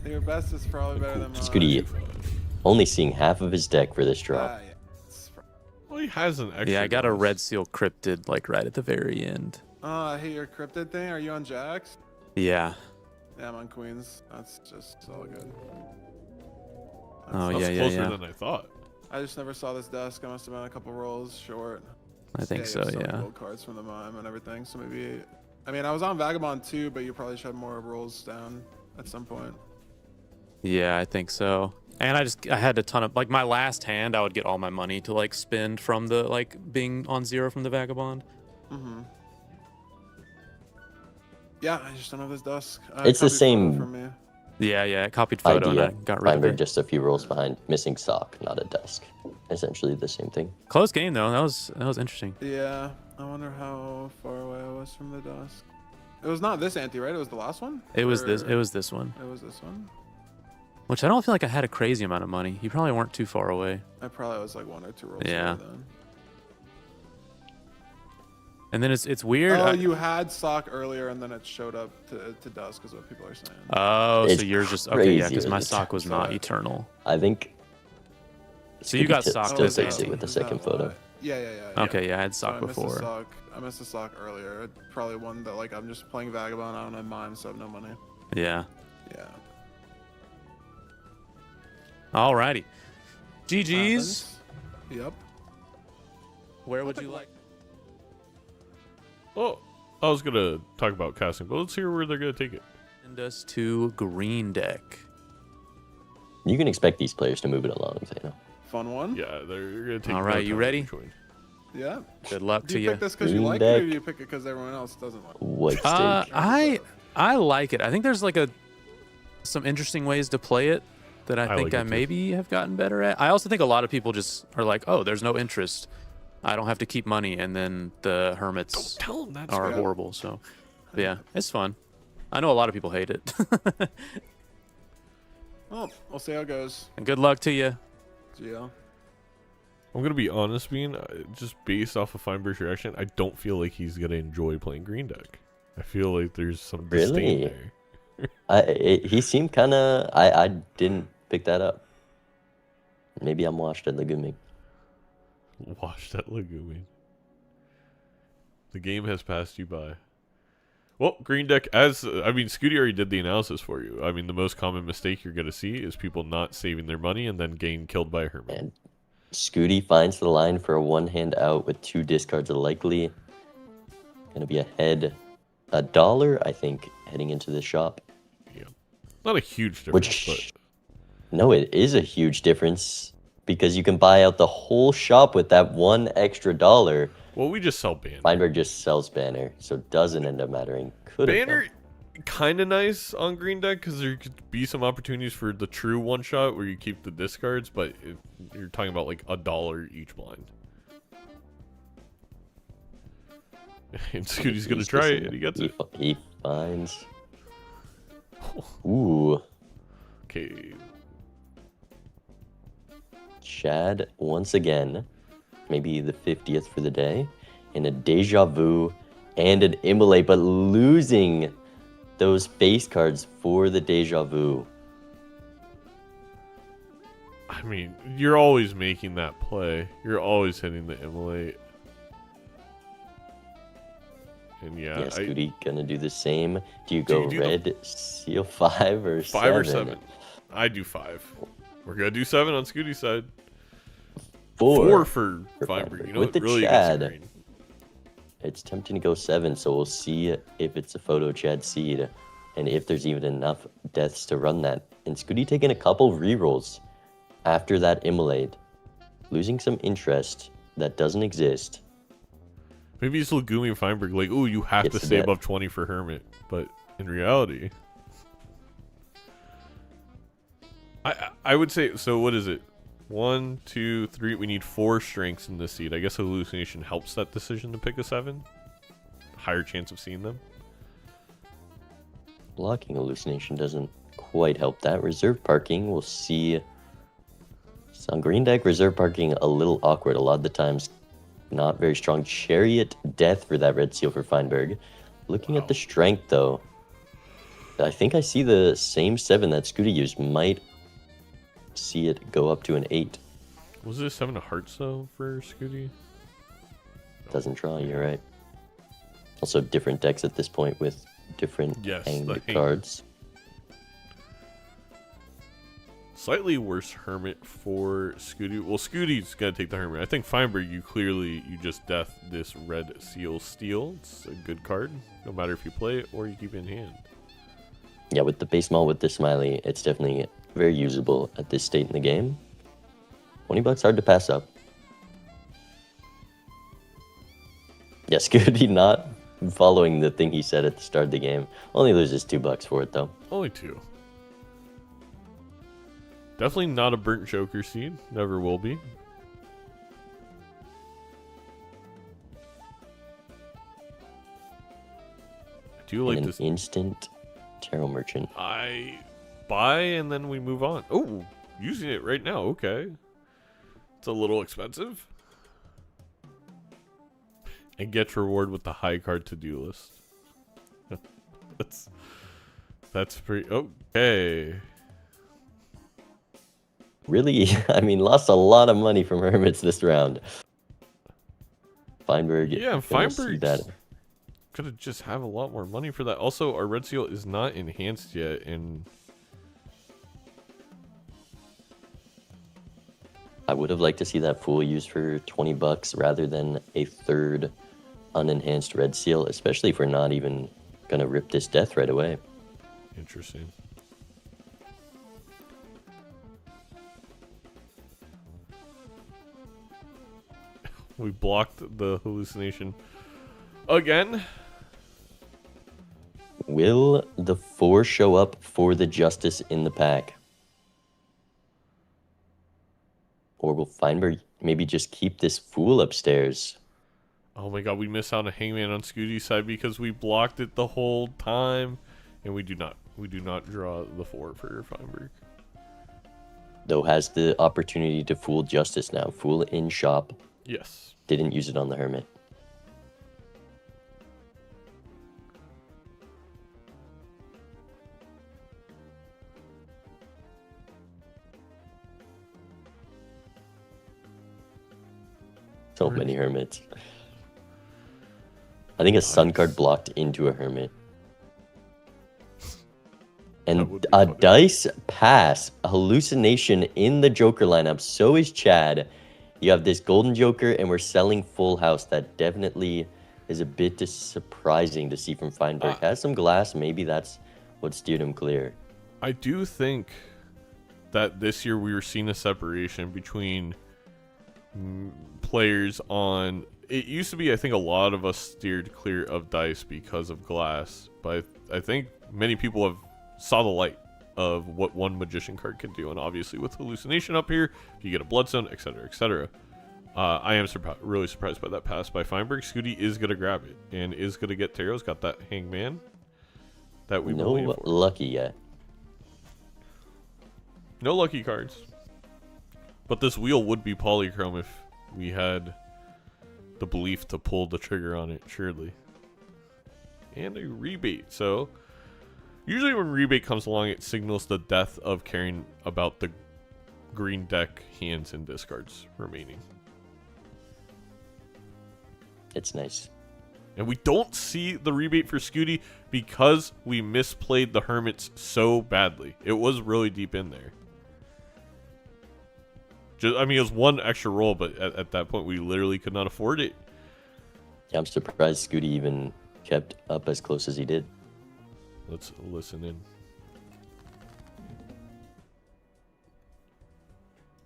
Your best is probably better than mine. Skoottie only seeing half of his deck for this drop. Yeah. It's Well, he has an extra. Yeah, I got a glass. red seal cryptid like right at the very end. Oh, I hate your cryptid thing. Are you on Jax? Yeah. Yeah, I'm on Queens. That's just all good. Oh, That's yeah, yeah, closer yeah. than I thought. I just never saw this dusk. I must have been a couple rolls short. I think Just so, gave some yeah. Gold cards from the mime and everything. So maybe, I mean, I was on Vagabond too, but you probably should have more rolls down at some point. Yeah, I think so. And I had a ton of like my last hand, I would get all my money to like spend from the like being on 0 from the vagabond. Mm-hmm. Yeah, I just don't have this dusk. It's the copied same photo from me. Yeah, yeah, I copied photo Idea. and I got rid of Feinberg it. just a few rolls behind, missing sock, not a dusk. Essentially the same thing. Close game though. That was interesting. Yeah, I wonder how far away I was from the dusk. It was not this ante, right? It was the last one. It was this. Or- It was this one, It was this one. which I don't feel like I had a crazy amount of money. You probably weren't too far away. I probably was like 1 or 2 rolls. Yeah. away then. And then it's weird. Oh, you had sock earlier, and then it showed up to dusk, is what people are saying. Oh, It's so yours just okay? Yeah, because crazier my this sock was not time. eternal. I think. So you got sock Still with fixed Andy. it with the Is that second photo. why? Yeah. Okay, yeah, I had So sock before. I missed a sock earlier. Probably one that like I'm just playing Vagabond. I don't have mine, so I have no money. Yeah. Yeah. Alrighty. GG's. Happens. Yep. Where would you like? Oh, I was gonna talk about casting, but let's hear where they're gonna take it. Send us to green deck. You can expect these players to move it along, Zaino. Fun one. Yeah, they're gonna take. All no right, you time ready? between. Yeah. Good luck Do to you you. pick this because you Green like it, or deck. do you pick it because everyone else doesn't like it? White stage. I like it. I think there's like some interesting ways to play it that I think like I it too. maybe have gotten better at. I also think a lot of people just are like, oh, there's no interest. I don't have to keep money, and then the hermits Tell them that's are fair. horrible. So, yeah, it's fun. I know a lot of people hate it. Well, we'll see how it goes. And good luck to you. Yeah. I'm gonna be honest, Bean. Just based off of Feinberg's reaction, I don't feel like he's gonna enjoy playing green deck. I feel like there's some disdain Really? there. He seemed kind of. I didn't pick that up. Maybe I'm washed at Lagumi. Watch that Lagumi. The game has passed you by. Well, green deck, Skoottie already did the analysis for you. I mean, the most common mistake you're gonna see is people not saving their money and then getting killed by a hermit. And Skoottie finds the line for a one-hand out with 2 discards, likely gonna be ahead $1, I think, heading into the shop. Yeah, not a huge difference, Which, no, it is a huge difference because you can buy out the whole shop with that $1 extra. but well, we just sell banner. Feinberg just sells banner, so it doesn't end up mattering. Could have Banner, kind of nice on green deck because there could be some opportunities for the true one shot where you keep the discards, but you're talking about like $1 each blind. And Scootie's gonna try it, and he gets it. He finds. Ooh, Okay, Chad once again, maybe the 50th for the day, in a deja vu and an immolate, but losing those face cards for the deja vu. I mean, you're always making that play. You're always hitting the immolate. And yeah, Yeah, Skoottie gonna do the same. Do you go you do the- red seal 5 or 7? 5 or 7. I do 5. We're gonna do 7 on Scootie's side. 4 for Feinberg. You know, With it the really Chad. gets green. It's tempting to go 7, so we'll see if it's a photo Chad seed and if there's even enough deaths to run that. And Skoottie taking a couple rerolls after that immolate, losing some interest that doesn't exist. Maybe it's Lagumi and Feinberg like, ooh, you have Gets to the stay death. above 20 for Hermit. But in reality, I would say, so what is it? 1, 2, 3. We need 4 strengths in this seed. I guess hallucination helps that decision to pick a 7. Higher chance of seeing them. Blocking hallucination doesn't quite help that. Reserve parking, we'll see. So on green deck, reserve parking a little awkward. A lot of the times, not very strong. Chariot death for that red seal for Feinberg. Looking at the strength, though, I think I see the same 7 that Skoottie used. Might see it go up to an 8. Was it a 7 of hearts, though, for Skoottie? Doesn't draw, you're right. Also, different decks at this point with different Yes, hanged the hang- cards. Slightly worse Hermit for Skoottie. Well, Scootie's going to take the Hermit. I think Feinberg, you just death this red seal steal. It's a good card, no matter if you play it or you keep it in hand. Yeah, with the base maul with the smiley, it's definitely very usable at this state in the game. $20 hard to pass up. Yeah, Skoottie not following the thing he said at the start of the game. Only loses $2 for it, though. Only 2. Definitely not a burnt Joker seed. Never will be. I do like And an this. instant tarot merchant. I buy and then we move on. Oh, using it right now. Okay. It's a little expensive. and gets reward with the high card to-do list. That's pretty okay. Really, I mean, lost a lot of money from Hermits this round. Feinberg, Yeah, gonna see Feinberg's that. gonna just have a lot more money for that. Also, our red seal is not enhanced yet, and I would have liked to see that Fool used for 20 bucks rather than a third unenhanced red seal, especially if we're not even gonna rip this death right away. interesting. We blocked the hallucination again. Will the 4 show up for the Justice in the pack? Or will Feinberg maybe just keep this Fool upstairs? Oh my god, we missed out on a Hangman on Skootie's side because we blocked it the whole time. And we do not draw the 4 for Feinberg. Though has the opportunity to Fool Justice now. Fool in shop. Yes. Didn't use it on the Hermit. So many Hermits. I think a Sun card blocked into a Hermit. That And would be a funny. dice pass, a hallucination in the Joker lineup. So is Chad. You have this golden Joker, and we're selling full house. That definitely is a bit surprising to see from Feinberg. Has some glass. Maybe that's what steered him clear. I do think that this year we were seeing a separation between players on. It used to be, I think, a lot of us steered clear of dice because of glass, but I think many people have saw the light of what one magician card can do, and obviously with hallucination up here, if you get a bloodstone, etc., etc. I am really surprised by that pass by Feinberg. Skoottie is gonna grab it and is gonna get Taro's got that Hangman that we were No waiting for. lucky yet. No lucky cards. But this wheel would be polychrome if we had the belief to pull the trigger on it, surely. And a rebate. So, usually when rebate comes along, it signals the death of caring about the green deck hands and discards remaining. It's nice. And we don't see the rebate for Skoottie because we misplayed the Hermits so badly. It was really deep in there. I mean, it was one extra roll, but at that point, we literally could not afford it. Yeah, I'm surprised Skoottie even kept up as close as he did. Let's listen in.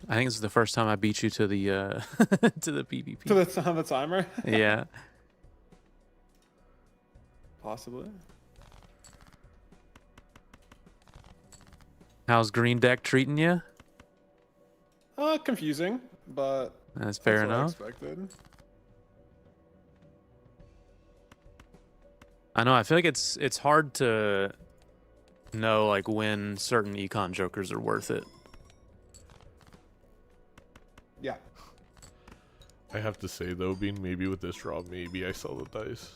I think this is the first time I beat you to the to the PvP. To the timer? Yeah. Possibly. How's green deck treating you? Confusing, but That's fair that's what I enough. expected. I know. I feel like it's hard to know like when certain econ jokers are worth it. Yeah. I have to say, though, being maybe with this draw, maybe I sell the dice.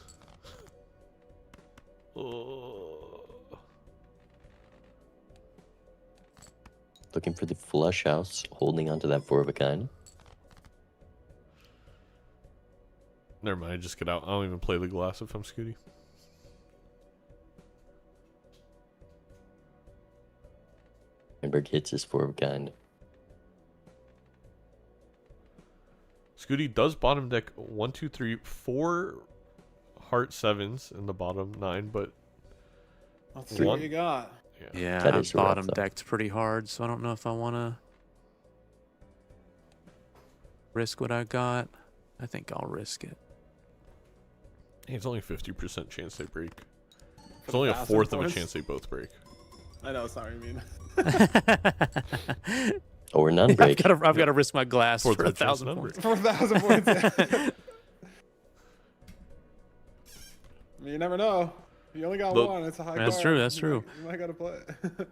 Looking for the flush house, holding onto that 4 of a kind. Never mind, just get out. I don't even play the glass if I'm Skoottie. Feinberg hits his 4 of a kind. Skoottie does bottom deck 1, 2, 3, 4 heart 7s in the bottom 9, but Let's see what One. you got. Yeah, That I is rough, bottom though. decked pretty hard, so I don't know if I want to risk what I got. I think I'll risk it. it's only 50% chance they break. It's For the only a 1,000 fourth of a points? chance they both break. I know it's not what you mean. Or none break. I've got to risk my glass Fourth for of a chance 1,000 number. points. 4,000 points. Yeah. I mean, you never know. You only got one. It's a high That's card. true, that's You true. might gotta play it.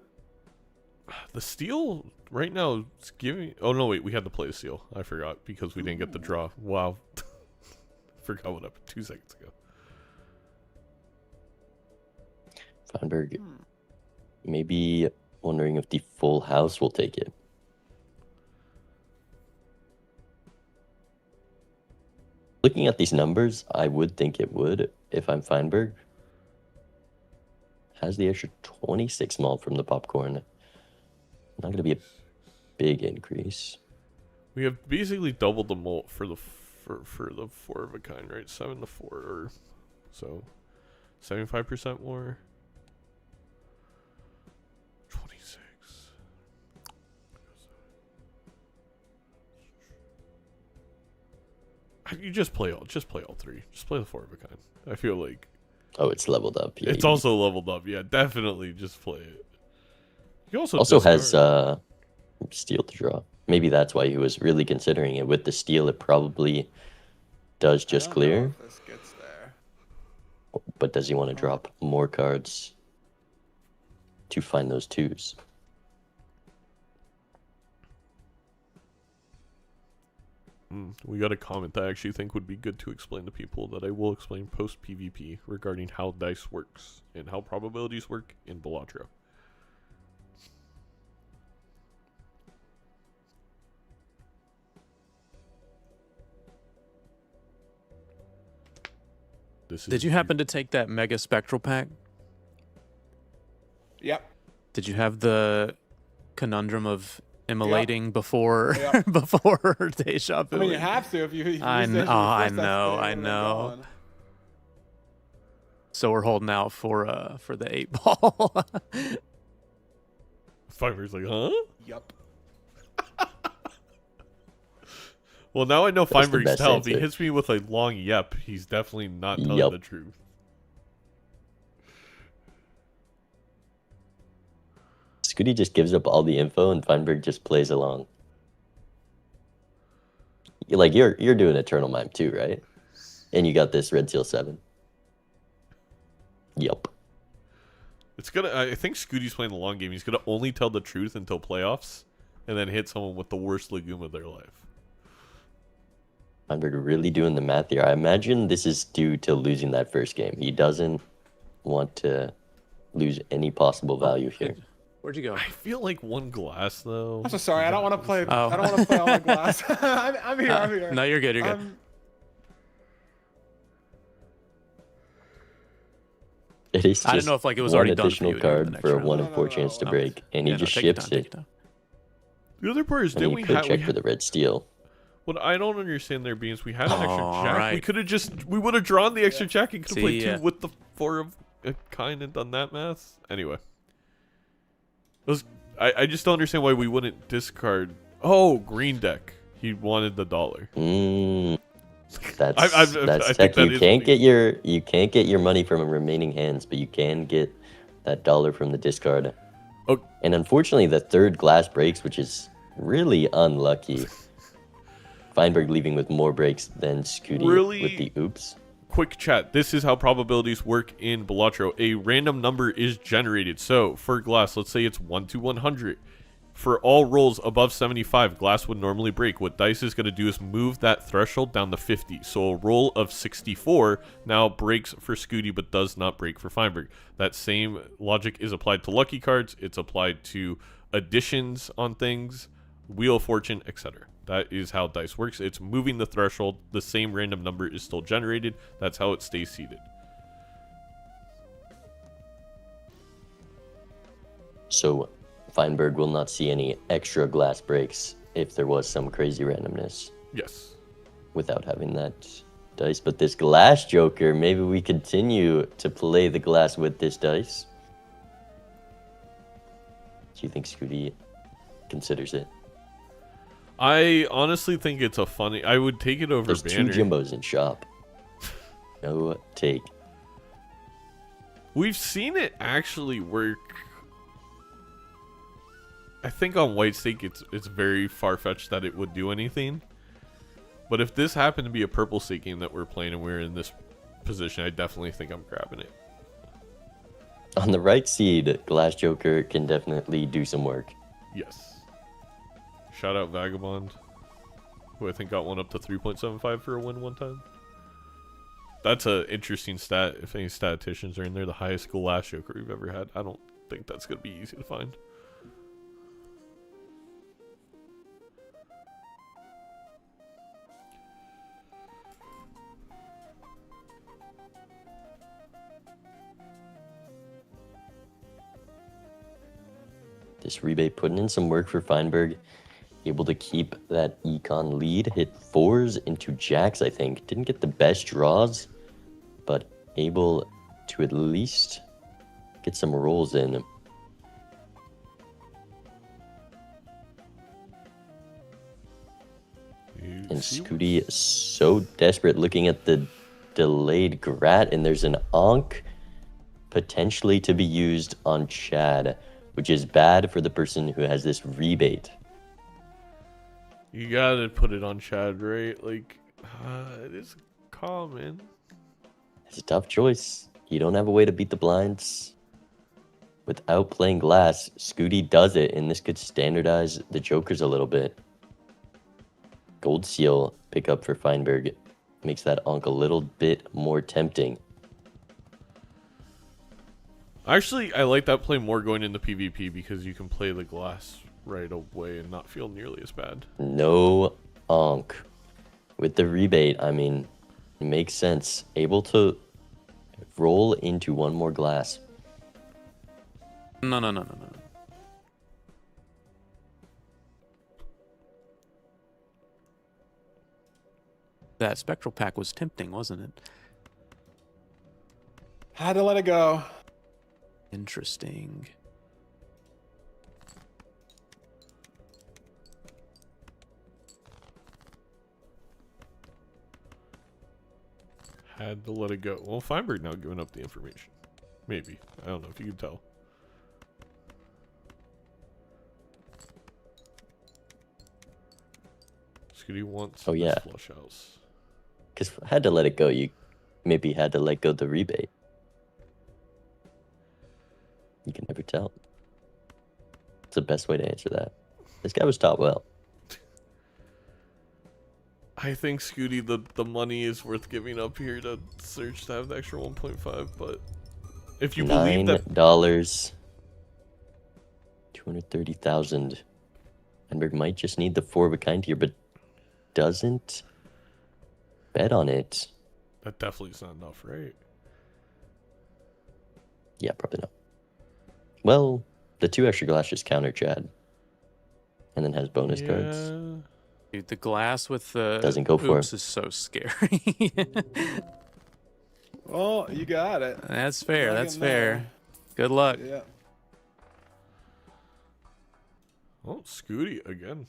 The steal right now is giving. Oh no, wait, we had to play a seal. I forgot because we didn't get the draw. Wow. forgot what happened 2 seconds ago. Feinberg maybe wondering if the full house will take it. Looking at these numbers, I would think it would if I'm Feinberg. Has the extra 26 malt from the popcorn. Not going to be a big increase. We have basically doubled the mult for the 4 of a kind, right? 7 to 4, or so 75% more. 26. You just play all 3. Just play the 4 of a kind. I feel like Oh, it's leveled up. Yeah, it's also leveled up. Yeah, definitely just play it. He also has discard. steel to draw. Maybe that's why he was really considering it. With the steel, it probably does just I don't know clear. if this gets there. But does he want to drop more cards to find those 2s? We got a comment that I actually think would be good to explain to people that I will explain post PvP regarding how dice works and how probabilities work in Balatro. Did you happen to take that Mega Spectral pack? Yep. Did you have the conundrum of immolating before Yep. before Deja Vu? I mean, you have to if you. I use know, this, I that's know, the- I and then know. gone. So we're holding out for the 8 ball. Feinberg's like, huh? Yup. Well, now I know the Feinberg's best tell. If he answer. hits me with a long yep, he's definitely not telling Yup. the truth. Skoottie just gives up all the info and Feinberg just plays along. You're doing Eternal Mime too, right? And you got this Red Seal 7. Yup. It's gonna. I think Skootie's playing the long game. He's gonna only tell the truth until playoffs, and then hit someone with the worst legume of their life. Feinberg really doing the math here. I imagine this is due to losing that first game. He doesn't want to lose any possible value here. Where'd you go? I feel like one glass though. I'm so sorry. I don't want to play. Oh. I don't want to play on the glass. I'm here. I'm here. No, you're good. You're good. It is I didn't just know if it was one already done for additional you in the card next for a round. 1 in No, 4 no, chance to no. break, and he Yeah, no, just take your ships time, take it. your time. The other part is, And didn't he we could have? check for the red steel. What I don't understand there being is we had an extra Oh, jack. right. We could have we would have drawn the extra jack and could have played See, 2 with the 4 of a kind and done that math. Anyway, I just don't understand why we wouldn't discard. Oh, green deck. He wanted the dollar. That's I that's think tech. that You is can't what get your money from remaining hands, but you can get that dollar from the discard. Oh. And unfortunately, the 3rd glass breaks, which is really unlucky. Feinberg leaving with more breaks than Skoottie Really? with the oops. Quick chat. This is how probabilities work in Balatro. A random number is generated. So for glass, let's say it's 1 to 100. For all rolls above 75, glass would normally break. What dice is going to do is move that threshold down to 50. So a roll of 64 now breaks for Skoottie, but does not break for Feinberg. That same logic is applied to lucky cards. It's applied to additions on things, Wheel of Fortune, etc. That is how dice works. It's moving the threshold. The same random number is still generated. That's how it stays seated. So Feinberg will not see any extra glass breaks if there was some crazy randomness Yes. without having that dice. But this glass joker, maybe we continue to play the glass with this dice. Do you think Skoottie considers it? I honestly think it's a funny. I would take it over There's Banner. 2 Jimbos in shop. No take. We've seen it actually work. I think on White Stake it's very far-fetched that it would do anything. But if this happened to be a purple stake game that we're playing and we're in this position, I definitely think I'm grabbing it. On the right seed, Glass Joker can definitely do some work. Yes. Shout out Vagabond, who I think got one up to 3.75 for a win one time. That's a interesting stat. If any statisticians are in there, the highest glass joker we've ever had. I don't think that's gonna be easy to find. This rebate putting in some work for Feinberg. Able to keep that econ lead. Hit 4s into jacks, I think. Didn't get the best draws, but able to at least get some rolls in. And Skoottie so desperate, looking at the delayed grat, and there's an onk potentially to be used on Chad, which is bad for the person who has this rebate. You gotta put it on Chad, right? Like, it is common. It's a tough choice. You don't have a way to beat the blinds without playing glass. Skoottie does it, and this could standardize the jokers a little bit. Gold seal pickup for Feinberg makes that onk a little bit more tempting. Actually, I like that play more going into PvP because you can play the glass right away and not feel nearly as bad. No onk. With the rebate, I mean, it makes sense. Able to roll into one more glass. No. That spectral pack was tempting, wasn't it? Had to let it go. Interesting. Had to let it go. Well, Feinberg now giving up the information. Maybe. I don't know if you can tell. Skoottie wants this flush house. Because had to let it go, you maybe had to let go the rebate. You can never tell. It's the best way to answer that. This guy was taught well. I think Skoottie, the money is worth giving up here to search to have the extra 1.5, but if you believe that $9, 230,000. Feinberg might just need the 4 of a kind here, but doesn't bet on it. that definitely is not enough, right? Yeah, probably not. Well, the 2 extra glass just counter Chad. And then has bonus cards. Dude, the glass with the Doesn't go for oops it. is so scary. Well, you got it. That's fair. Plug That's in fair. there. Good luck. Yeah. Oh, Skoottie again.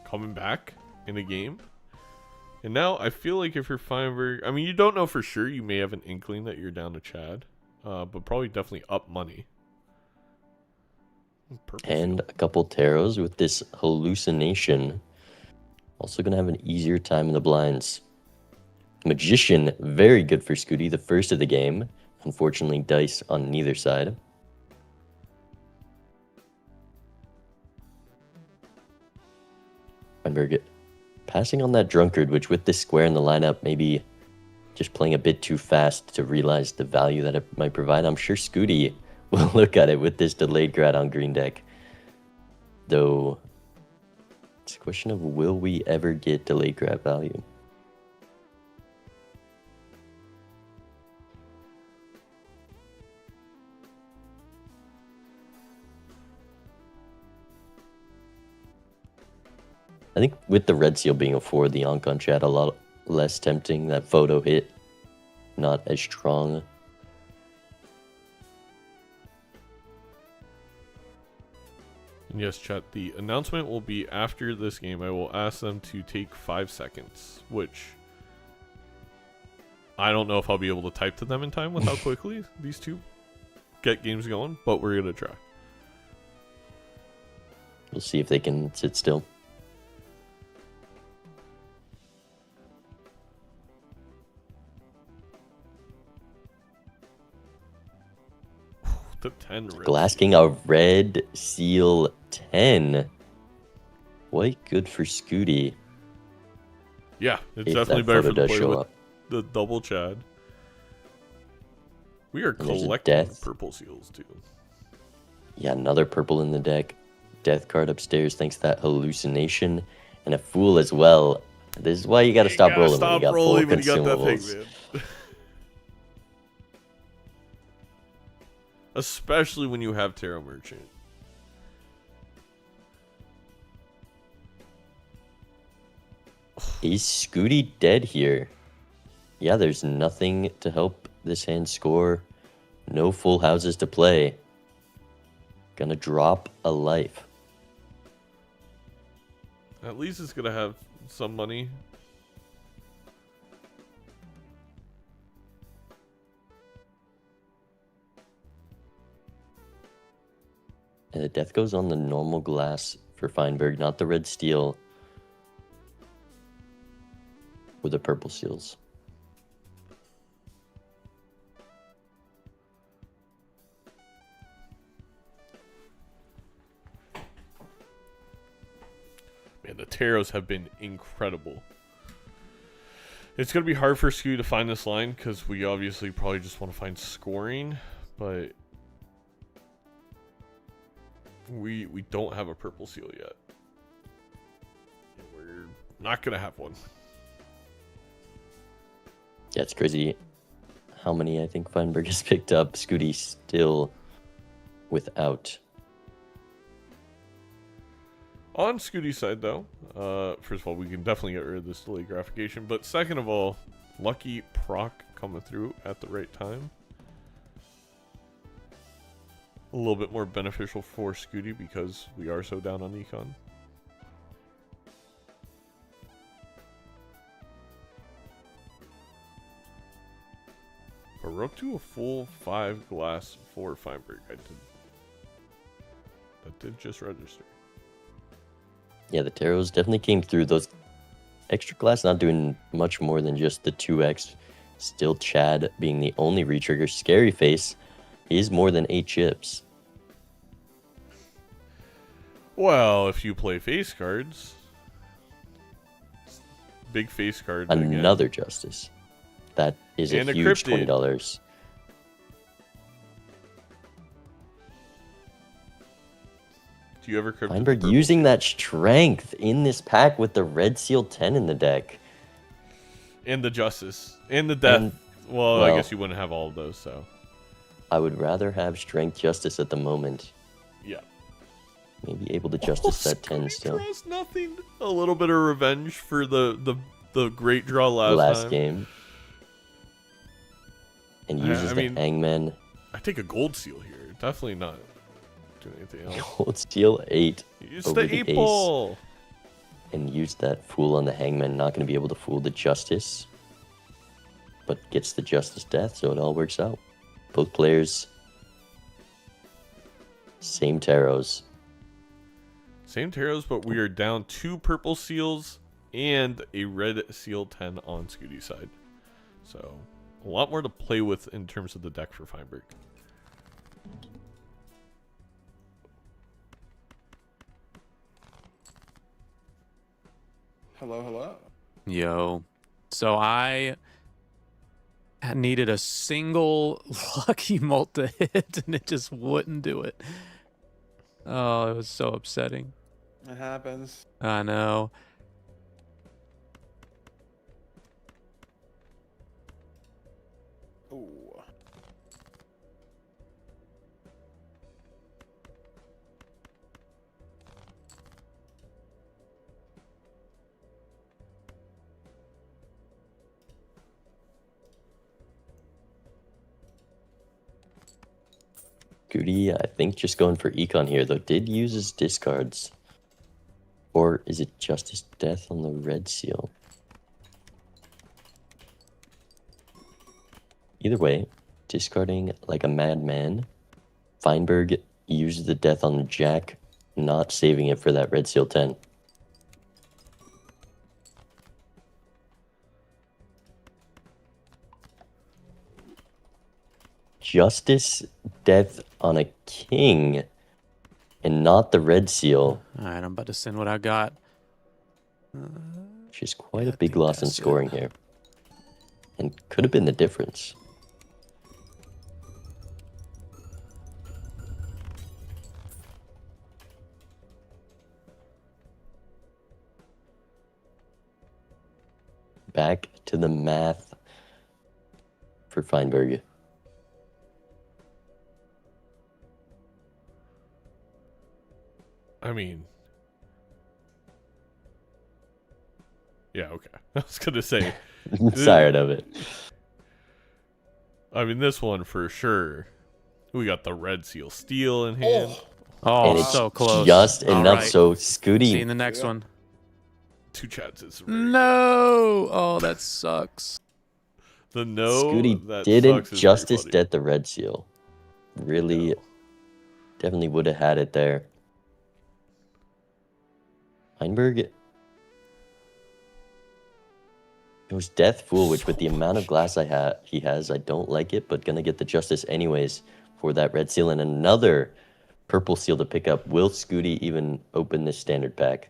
Coming back in a game. And now I feel like if you're Feinberg, I mean, you don't know for sure. You may have an inkling that you're down to Chad, but probably definitely up money. Purple And seal. a couple tarots with this hallucination. Also going to have an easier time in the blinds. Magician, very good for Skoottie, the first of the game. Unfortunately, dice on neither side. Feinberg passing on that drunkard, which with this square in the lineup, maybe just playing a bit too fast to realize the value that it might provide. I'm sure Skoottie will look at it with this delayed grad on green deck. Though, it's a question of will we ever get delayed grad value? I think with the red seal being a 4, the onk on Chad a lot less tempting. That photo hit, not as strong. And yes, chat, the announcement will be after this game. I will ask them to take 5 seconds, which I don't know if I'll be able to type to them in time with how quickly these two get games going, but we're going to try. We'll see if they can sit still. The 10 red Glass seal. King, a red seal 10. Quite good for Skoottie. Yeah, it's If definitely that better photo for the does player show with up. the double Chad. We are And there's a collecting death. purple seals too. Yeah, another purple in the deck. Death card upstairs thanks to that hallucination. And a fool as well. This is why you gotta stop rolling when you got full when you got that thing, consumables. man. Especially when you have Tarot Merchant. Is Skoottie dead here? Yeah, there's nothing to help this hand score. No full houses to play. Gonna drop a life. At least it's gonna have some money. And the death goes on the normal glass for Feinberg, not the red steel. With the purple seals. Man, the tarots have been incredible. It's going to be hard for Skoottie to find this line because we obviously probably just want to find scoring, but we don't have a purple seal yet. And we're not going to have one. Yeah, it's crazy how many I think Feinberg has picked up. Skoottie still without. On Skootie's side, though, first of all, we can definitely get rid of this delay gratification. But second of all, lucky proc coming through at the right time. A little bit more beneficial for Skoottie because we are so down on econ. But we're up to a full 5 glass for Feinberg. That did just register. Yeah, the tarots definitely came through. Those extra glass not doing much more than just the 2x. Still Chad being the only retrigger. Scary face is more than 8 chips. Well, if you play face cards. Big face card. Another again. justice. That is a And a huge cryptid. $20. Do you ever cryptid? Feinberg using that strength in this pack with the red seal 10 in the deck. And the justice. And the death. And- well, I well- guess you wouldn't have all of those, so. I would rather have strength justice at the moment. Yeah. Maybe able to justice that 10 Skoottie still. draws nothing. A little bit of revenge for the great draw last time. Game. And uses I the mean- hangman. I take a gold seal here. Definitely not doing anything else. Gold steel 8. Use over the the 8 ace. ball. And use that fool on the hangman. Not going to be able to fool the justice. But gets the justice death, so it all works out. Both players. Same tarots. Same tarots, but we are down 2 purple seals and a red seal 10 on Skootie's side. So, a lot more to play with in terms of the deck for Feinberg. Hello, hello. Yo. So I needed a single lucky mult to hit, and it just wouldn't do it. Oh, it was so upsetting. It happens. I know. Ooh. Skoottie, I think just going for econ here, though, did use his discards. Or is it justice death on the red seal? Either way, discarding like a madman. Feinberg uses the death on the jack, not saving it for that red seal 10. Justice death on a king and not the red seal. All right, I'm about to send what I got. which is quite Yeah, a I big think loss in that's it. scoring here. And could have been the difference. Back to the math for Feinberg. I mean, yeah, okay. I was gonna say, Tired of it. I mean, this one for sure. We got the Red Seal Steel in hand. Oh, And it's so close. just All enough. right. So See you in Skoottie, the next one. 2 chances. Very No. Oh, that sucks. The no Skoottie that didn't sucks is justice pretty funny. get the red seal. Really, No. definitely would have had it there. Feinberg goes Death Fool, which with the amount of glass he has, I don't like it, but gonna get the justice anyways for that red seal and another purple seal to pick up. Will Skoottie even open this standard pack?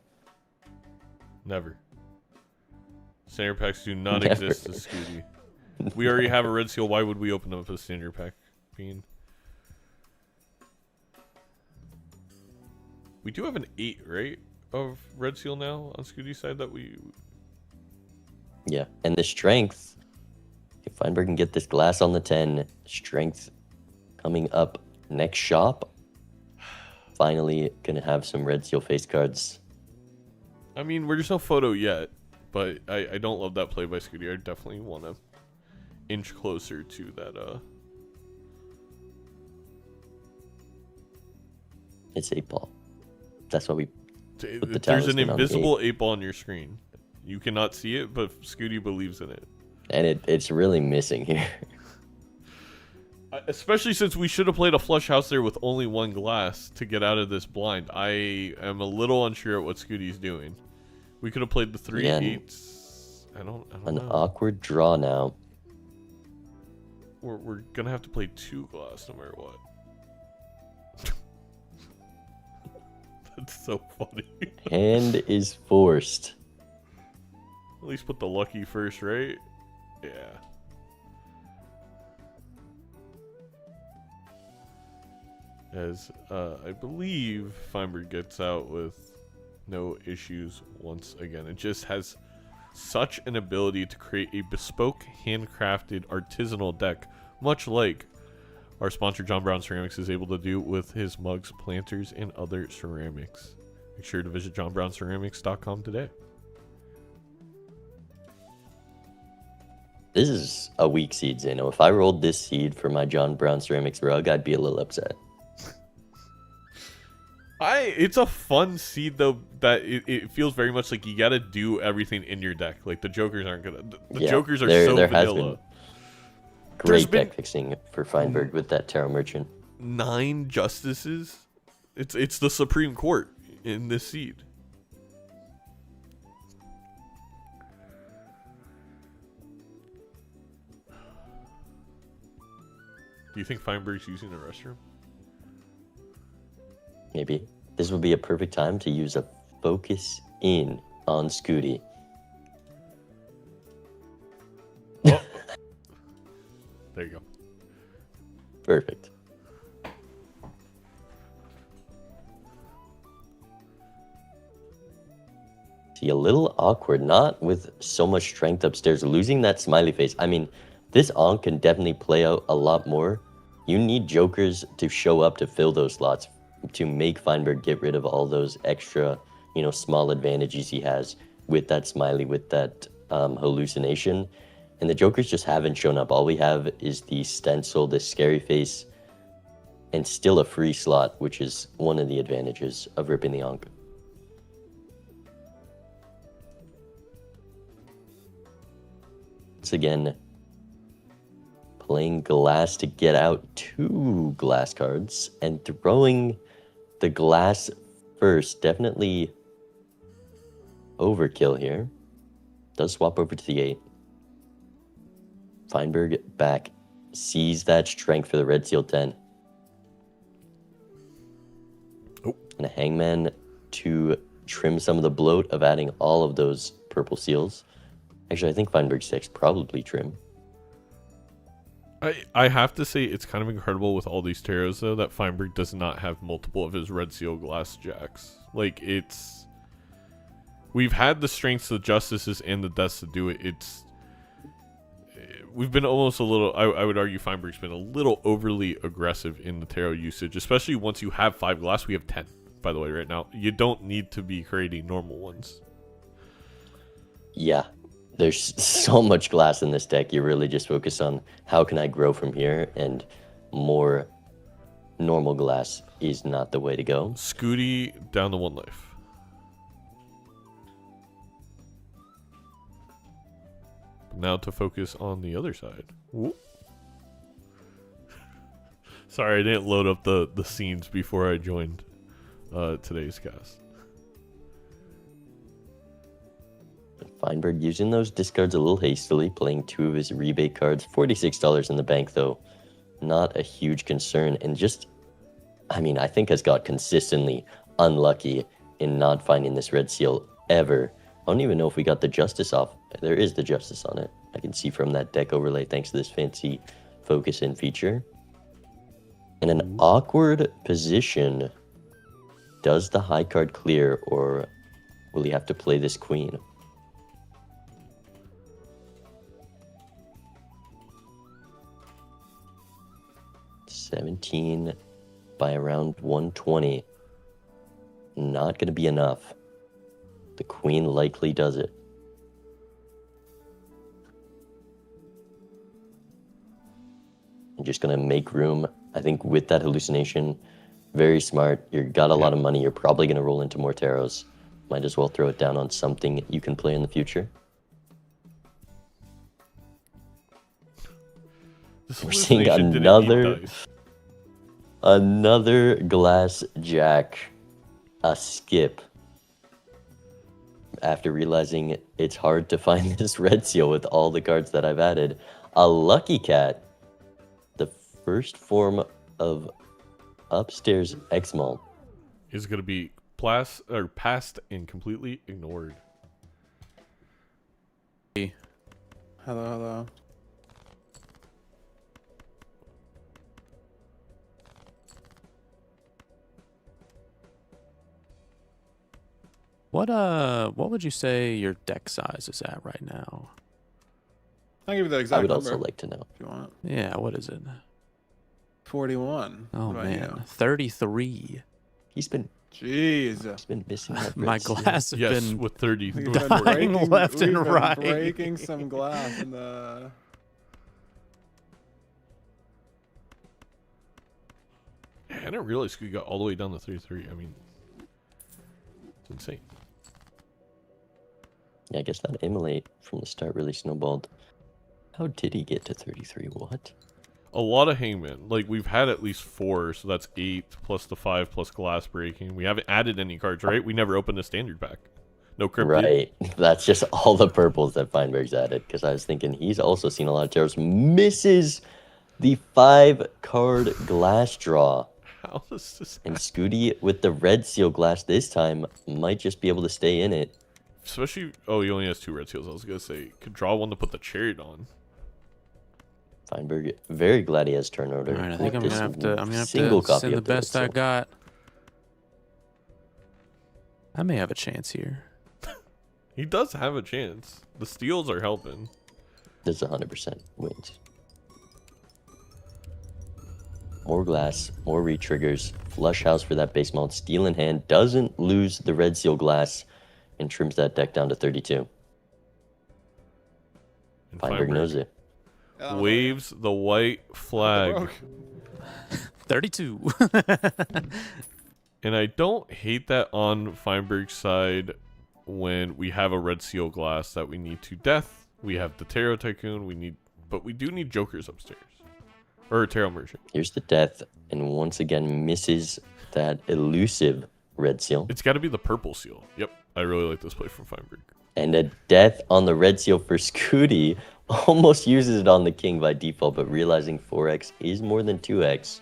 Never. Standard packs do not Never. exist as Skoottie. We already have a Red Seal. Why would we open up a standard pack? Bean. We do have an 8, right? Of Red Seal now on Skoottie's side that we... Yeah, and the strength. If Feinberg can get this glass on the 10, strength coming up next shop. Finally gonna have some red seal face cards. I mean, there's no photo yet, but I don't love that play by Skoottie. I definitely want to inch closer to that. It's 8-ball. That's what we put the There's an talisman on the invisible 8-ball on your screen. You cannot see it, but Skoottie believes in it. And it's really missing here. Especially since we should have played a flush house there with only 1 glass to get out of this blind. I am a little unsure at what Skootie's doing. We could have played the 3 Yeah, 8s. I don't An know. awkward draw now. We're gonna have to play 2 glass no matter what. That's so funny. Hand is forced. At least put the lucky first, right? Yeah. As I believe Feinberg gets out with no issues once again. It just has such an ability to create a bespoke, handcrafted, artisanal deck, much like our sponsor John Brown Ceramics is able to do with his mugs, planters, and other ceramics. Make sure to visit johnbrownceramics.com today. This is a weak seed, Zaino. If I rolled this seed for my John Brown Ceramics rug, I'd be a little upset. It's a fun seed though that it feels very much like you gotta do everything in your deck. Like the jokers aren't gonna. The Yeah, jokers are there so has vanilla. been great been- deck fixing for Feinberg with that Tarot Merchant. 9 justices. It's the Supreme Court in this seed. Do you think Feinberg's using the restroom? Maybe. This would be a perfect time to use a focus in on Skoottie. Oh. There you go. Perfect. See, a little awkward, not with so much strength upstairs, losing that smiley face. I mean, this Ankh can definitely play out a lot more. You need jokers to show up to fill those slots to make Feinberg get rid of all those extra, small advantages he has with that smiley, with that hallucination. And the jokers just haven't shown up. All we have is the stencil, the scary face, and still a free slot, which is one of the advantages of ripping the Ankh. Once again, playing glass to get out 2 glass cards and throwing the glass first. Definitely overkill here. Does swap over to the 8. Feinberg back. Sees that strength for the red seal 10. Oh. And a hangman to trim some of the bloat of adding all of those purple seals. Actually, I think Feinberg's deck's probably trim. I have to say it's kind of incredible with all these taros though that Feinberg does not have multiple of his red seal glass jacks. Like we've had the strengths, the justices, and the deaths to do it. We've been almost a little. I would argue Feinberg's been a little overly aggressive in the tarot usage, especially once you have 5 glass. We have 10, by the way, right now. You don't need to be creating normal ones. Yeah. There's so much glass in this deck. You really just focus on how can I grow from here, and more normal glass is not the way to go. Skoottie down to 1 life. Now to focus on the other side. Whoop. Sorry, I didn't load up the scenes before I joined today's cast. Feinberg using those discards a little hastily, playing 2 of his rebate cards. $46 in the bank, though. Not a huge concern. And just, I mean, I think has got consistently unlucky in not finding this red seal ever. I don't even know if we got the justice off. There is the justice on it. I can see from that deck overlay thanks to this fancy focus in feature. In an awkward position, does the high card clear, or will he have to play this queen? $17 by around 120. Not going to be enough. The queen likely does it. I'm just going to make room. I think with that hallucination, very smart. You've got a lot of money. You're probably going to roll into more taros. Might as well throw it down on something you can play in the future. We're seeing another glass jack. A skip. After realizing it's hard to find this red seal with all the cards that I've added. A lucky cat. The first form of upstairs X-Malt. Is going to be passed and completely ignored. Hello. What would you say your deck size is at right now? I'll give you the exact I would number also like to know. if you want. Yeah, what is it? 41. Oh What about man, you? 33. He's been Jeez. missing that My red seal. glass have Yes, been with 30. We've with been 40. dying left and we've been right. breaking some glass in the. I didn't realize we got all the way down to 33. I mean, it's insane. Yeah, I guess that MLBA from the start really snowballed. How did he get to 33? What? A lot of hangman. Like, we've had at least 4, so that's 8 plus the 5 plus glass breaking. We haven't added any cards, right? We never opened a standard pack. No cryptid. Right. That's just all the purples that Feinberg's added, because I was thinking he's also seen a lot of taros. Misses the 5-card glass draw. How does this And Skoottie with the red seal glass this time might just be able to stay in it. Especially, oh, he only has 2 red seals. I was gonna say, could draw one to put the chariot on. Feinberg, very glad he has turn order. All right, I think I'm This gonna have to single copy send the of the red best I seal. got. I may have a chance here. He does have a chance. The steals are helping. There's 100% wins. More glass, more re-triggers. Flush house for that base mount. Steel in hand. Doesn't lose the red seal glass. And trims that deck down to 32. And Feinberg knows it. waves the white flag. 32. And I don't hate that on Feinberg's side when we have a red seal glass that we need to death. We have the Tarot Tycoon. But we do need jokers upstairs. Or a Tarot Merchant. Here's the death, and once again misses that elusive red seal. It's got to be the purple seal. Yep, I really like this play from Feinberg. And a death on the red seal for Skoottie. Almost uses it on the king by default, but realizing 4x is more than 2x.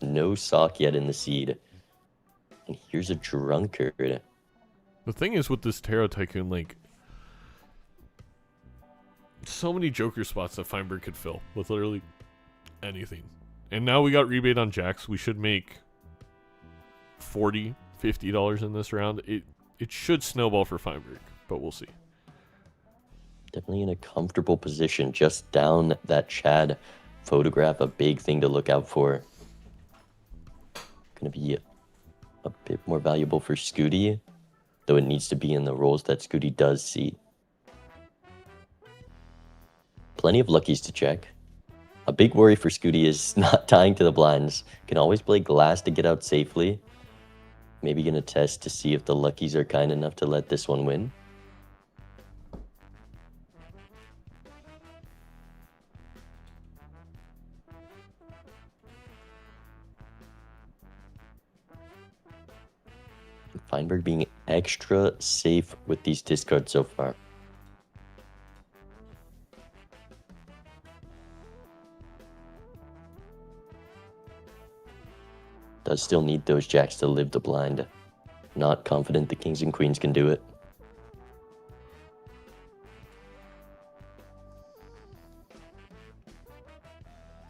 No sock yet in the seed. And here's a drunkard. The thing is with this Tarot Tycoon, like, so many Joker spots that Feinberg could fill with literally anything. And now we got rebate on Jacks. We should make $40, $50 in this round. It should snowball for Feinberg, but we'll see. Definitely in a comfortable position, just down that Chad photograph. A big thing to look out for. Gonna be a bit more valuable for Skoottie, though it needs to be in the roles that Skoottie does see. Plenty of luckies to check. A big worry for Skoottie is not tying to the blinds. Can always play glass to get out safely. Maybe gonna test to see if the luckies are kind enough to let this one win. Feinberg being extra safe with these discards so far. Does still need those jacks to live the blind. Not confident the kings and queens can do it.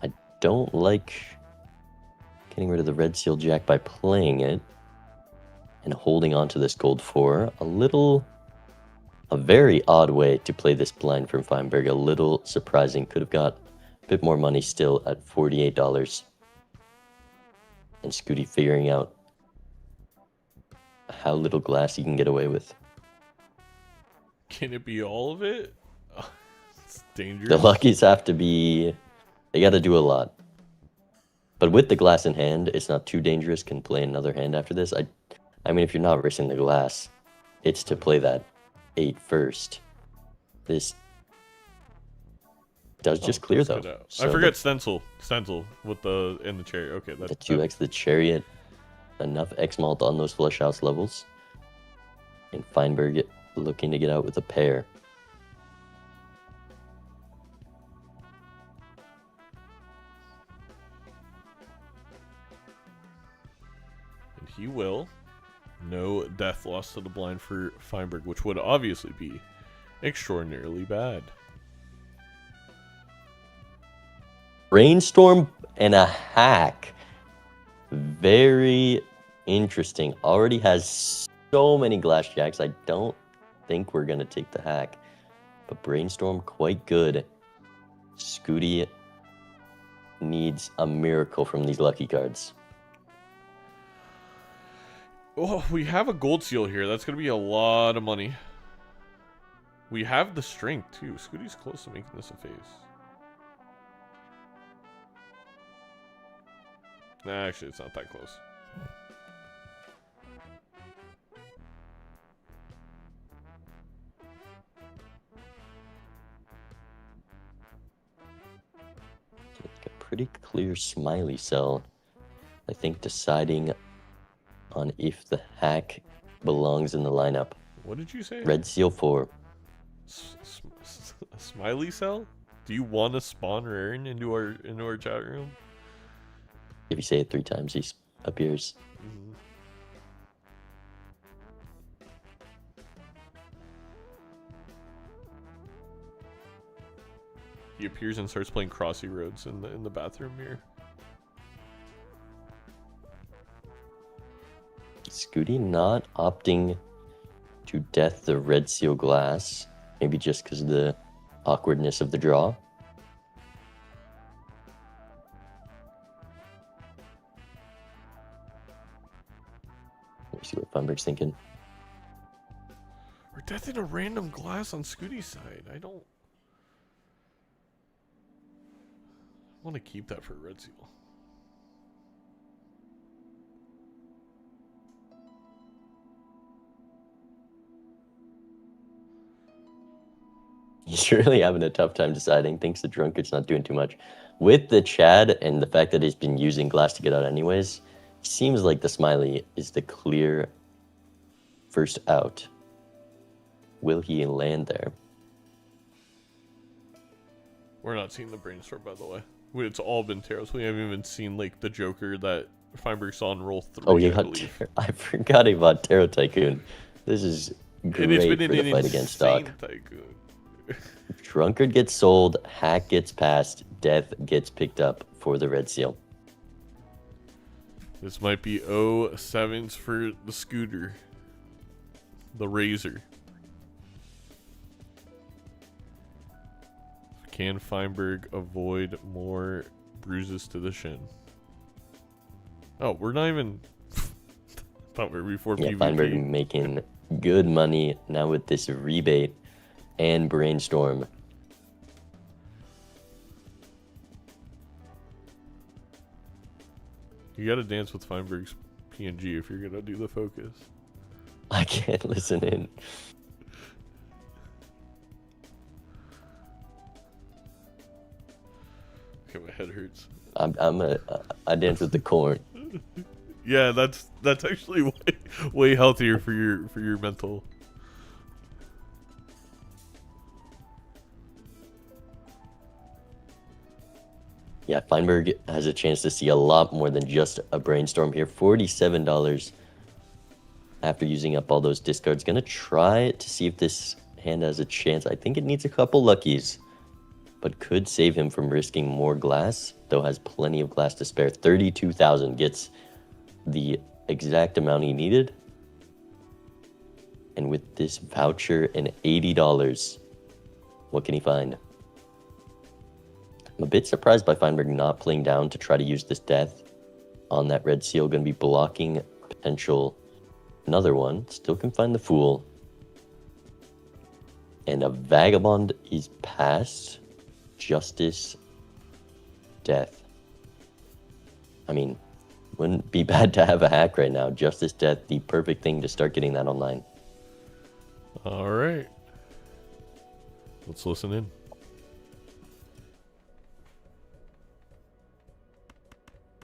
I don't like getting rid of the red seal jack by playing it and holding on to this gold 4. A very odd way to play this blind from Feinberg. A little surprising. Could have got a bit more money still at $48. And Skoottie figuring out how little glass he can get away with. Can it be all of it? It's dangerous. The luckies have to be... They got to do a lot. But with the glass in hand, it's not too dangerous. Can play another hand after this. I mean, if you're not risking the glass, it's to play that 8 first. This does just clear, though. So I forget Stencil with the in the chariot. Okay, the 2x, the chariot, enough X malt on those flush house levels. And Feinberg looking to get out with a pair. And he will. No death loss to the blind for Feinberg, which would obviously be extraordinarily bad. Brainstorm and a hack. Very interesting. Already has so many glass jacks. I don't think we're going to take the hack. But Brainstorm, quite good. Skoottie needs a miracle from these lucky cards. Oh, we have a gold seal here. That's going to be a lot of money. We have the strength, too. Skoottie's close to making this a face. Nah, actually, it's not that close. A pretty clear smiley cell. I think deciding on if the hack belongs in the lineup. What did you say? Red seal 4. A smiley cell? Do you want to spawn Raren into our chat room? If you say it 3 times, he appears. Mm-hmm. He appears and starts playing Crossy Roads in the bathroom mirror. Skoottie not opting to death the red seal glass. Maybe just because of the awkwardness of the draw. Let's see what Feinberg's thinking. We're deathing a random glass on Skoottie's side. I don't want to keep that for a red seal. He's really having a tough time deciding. Thinks the drunkard's not doing too much. With the Chad and the fact that he's been using glass to get out anyways, seems like the smiley is the clear first out. Will he land there? We're not seeing the brainstorm, by the way. It's all been tarots. We haven't even seen like the Joker that Feinberg saw in roll 3. Oh, you got. I forgot about Tarot Tycoon. This is And it's great been for an the fight against Stock. insane tycoon. Drunkard gets sold, Hack gets passed, Death gets picked up for the Red Seal. This might be 0-7s for the Scooter. The Razor. Can Feinberg avoid more bruises to the shin? Oh, we're not even... thought we were before Yeah, PvP. Feinberg making good money now with this rebate and Brainstorm. You gotta dance with Feinberg's PNG if you're gonna do the focus. I can't listen in. Okay, my head hurts. I dance with the corn. Yeah, that's actually way healthier for your mental. Yeah, Feinberg has a chance to see a lot more than just a Brainstorm here. $47 after using up all those discards. Gonna try to see if this hand has a chance. I think it needs a couple luckies, but could save him from risking more glass, though has plenty of glass to spare. 32,000 gets the exact amount he needed. And with this voucher and $80, what can he find? I'm a bit surprised by Feinberg not playing down to try to use this Death on that Red Seal. Going to be blocking potential another one. Still can find the Fool. And a Vagabond is passed. Justice, Death. I mean, wouldn't be bad to have a hack right now. Justice, Death, the perfect thing to start getting that online. All right. Let's listen in.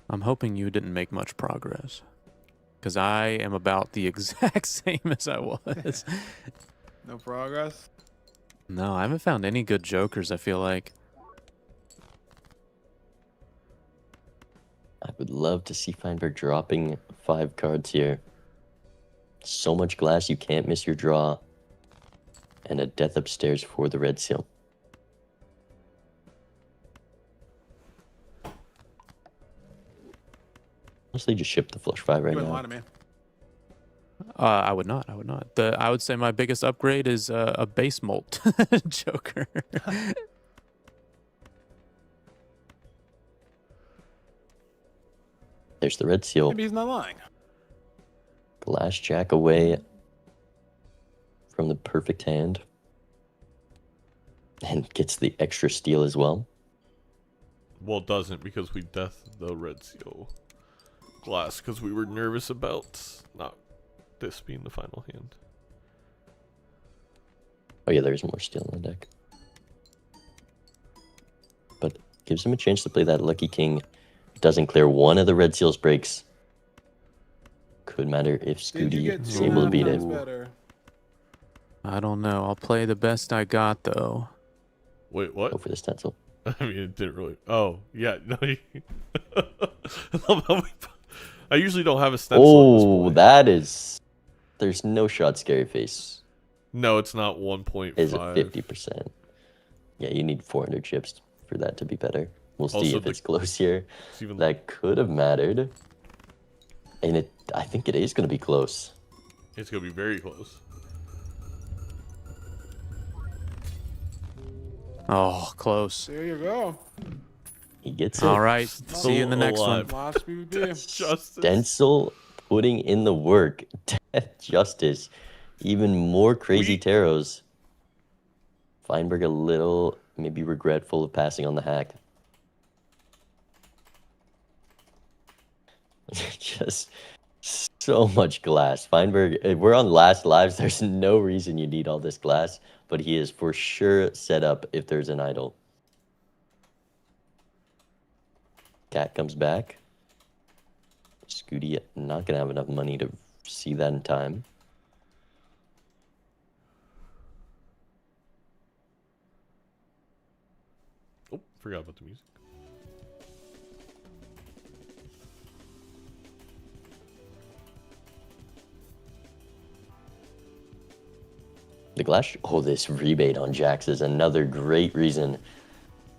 I'm hoping you didn't make much progress, because I am about the exact same as I was. No progress. No, I haven't found any good jokers, I feel like. I would love to see Feinberg dropping 5 cards here. So much glass, you can't miss your draw. And a Death upstairs for the Red Seal. Honestly, just ship the flush 5 right You wouldn't now. lie to me. I would not. I would not. I would say my biggest upgrade is a base molt joker. There's the Red Seal. Maybe he's not lying. Glass Jack away from the perfect hand. And gets the extra steal as well. Well, it doesn't, because we death the Red Seal glass because we were nervous about not this being the final hand. Oh yeah, there's more steal in the deck. But gives him a chance to play that Lucky King. Doesn't clear one of the Red Seal's breaks. Could matter if Did you Skoottie get is 2.5 able to beat times it. better? I don't know. I'll play the best I got, though. Wait, what? Go for the stencil. I mean, it didn't really. Oh, yeah. No, I love how I usually don't have a stencil. at this Oh, point. that is... There's no shot Scary Face. No, it's not 1.5. Is it 50%? Yeah, you need 400 chips for that to be better. We'll see Also, if it's close here. It's even That could have mattered. And I think it is going to be close. It's gonna be very close. Oh, close. There you go. He gets it. All right. Still See you in the next alive. one. Last PvP. Justice. Stencil putting in the work. Death Justice. Even more crazy taros. Feinberg a little maybe regretful of passing on the hack. Just so much glass. Feinberg, if we're on last lives. There's no reason you need all this glass, but he is for sure set up if there's an idol. Cat comes back. Skoottie not going to have enough money to see that in time. Oh, forgot about the music. The glass. Oh, this rebate on Jax is another great reason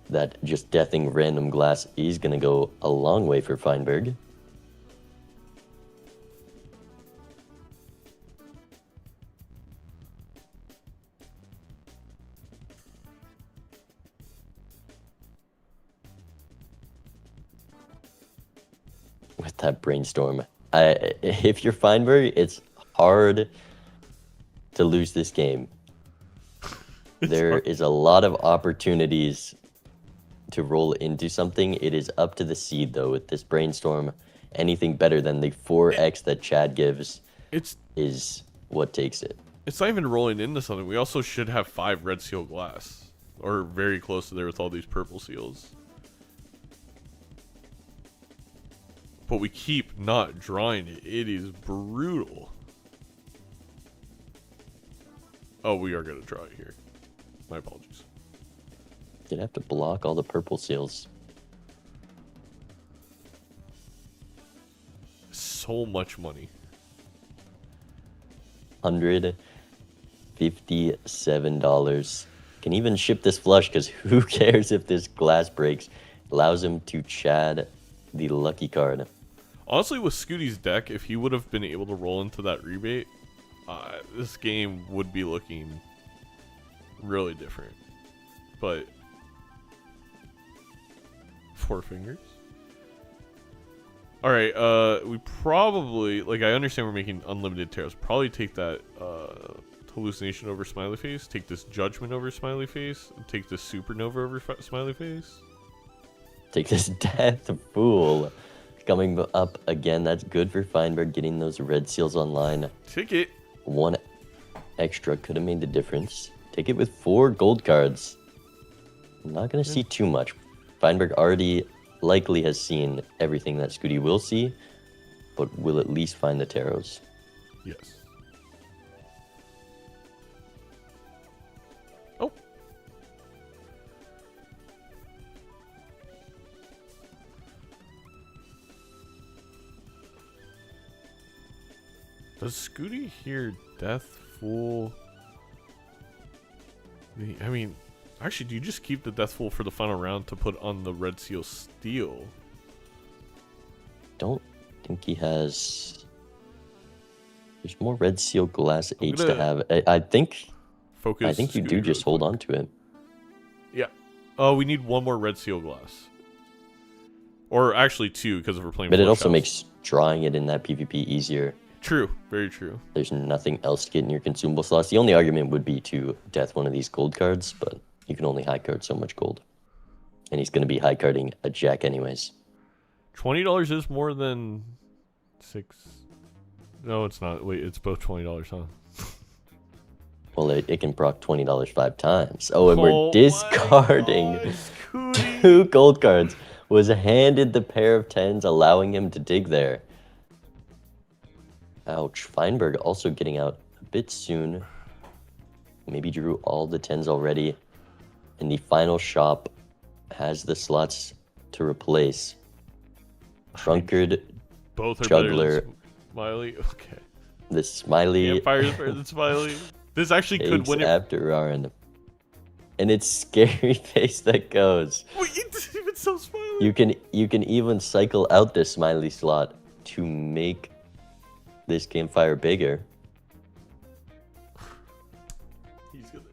that just deathing random glass is going to go a long way for Feinberg. With that brainstorm, if you're Feinberg, it's hard to lose this game. There is a lot of opportunities to roll into something. It is up to the seed, though, with this brainstorm. Anything better than the 4x that Chad gives is what takes it. It's not even rolling into something. We also should have 5 red seal glass. Or very close to there with all these purple seals. But we keep not drawing it. It is brutal. Oh, we are going to draw it here. My apologies. You'd have to block all the purple seals. So much money. $157. Can even ship this flush because who cares if this glass breaks? Allows him to Chad the lucky card. Honestly, with Skoottie's deck, if he would have been able to roll into that rebate, this game would be looking really different. But 4 fingers. All right, we probably, like, I understand we're making unlimited taros. Probably take that hallucination over smiley face. Take this judgment over smiley face. Take this supernova over smiley face. Take this death fool. Coming up again. That's good for Feinberg getting those red seals online. Take it. 1 extra could have made the difference. Take it with 4 gold cards. I'm not going to see too much. Feinberg already likely has seen everything that Skoottie will see, but will at least find the taros. Yes. Oh. Does Skoottie hear Death Fool? I mean, actually, do you just keep the Death Fool for the final round to put on the Red Seal Steel? Don't think he has. There's more red seal glass H to have. I think. Focus. I think you Skoottie do just really hold on to it. Yeah. Oh, we need 1 more Red Seal glass. Or actually 2 because if we're playing. But it Flush also House. makes drawing it in that PvP easier. True. Very true. There's nothing else to get in your consumable slots. The only argument would be to death one of these gold cards, but you can only high card so much gold. And he's going to be high carding a jack anyways. $20 is more than 6. No, it's not. Wait, it's both $20, huh? Well, it can proc $20 5 times. Oh, and we're discarding God, 2 gold cards. Was handed the pair of 10s, allowing him to dig there. Ouch. Feinberg also getting out a bit soon. Maybe drew all the 10s already. And the final shop has the slots to replace. Drunkard, Both are Juggler. better than Smiley. Okay. the Smiley Campfire is better than Smiley. This actually could takes win it. after Rarin. And it's scary face that goes. Wait, it didn't even so Smiley. You can even cycle out this Smiley slot to make this campfire bigger. He's gonna.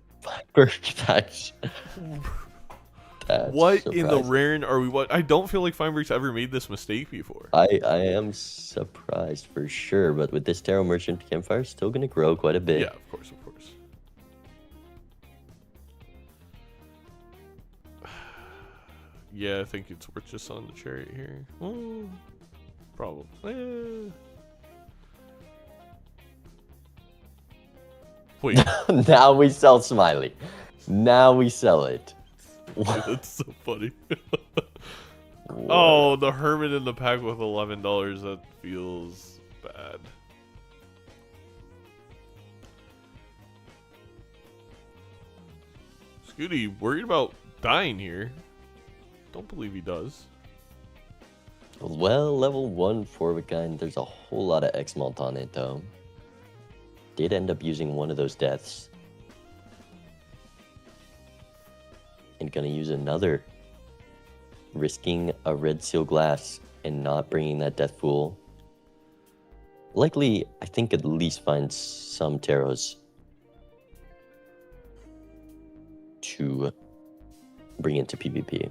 That's What in the surprising. Rarin are we? What? I don't feel like Feinberg's ever made this mistake before. I am surprised for sure, but with this Tarot Merchant campfire still gonna grow quite a bit. Yeah, of course, of course. Yeah, I think it's worth just selling the chariot here. Well, probably. Wait, Now we sell Smiley. Now we sell it. dude, that's so funny. Oh, the Hermit in the pack with $11. That feels bad. Skoottie, worried about dying here? Don't believe he does. Well, level 1 Forward there's a whole lot of X-Malt on it, though. Did end up using one of those deaths. gonna use another. Risking a red seal glass and not bringing that death fool. Likely, I think at least find some taros to bring into PvP.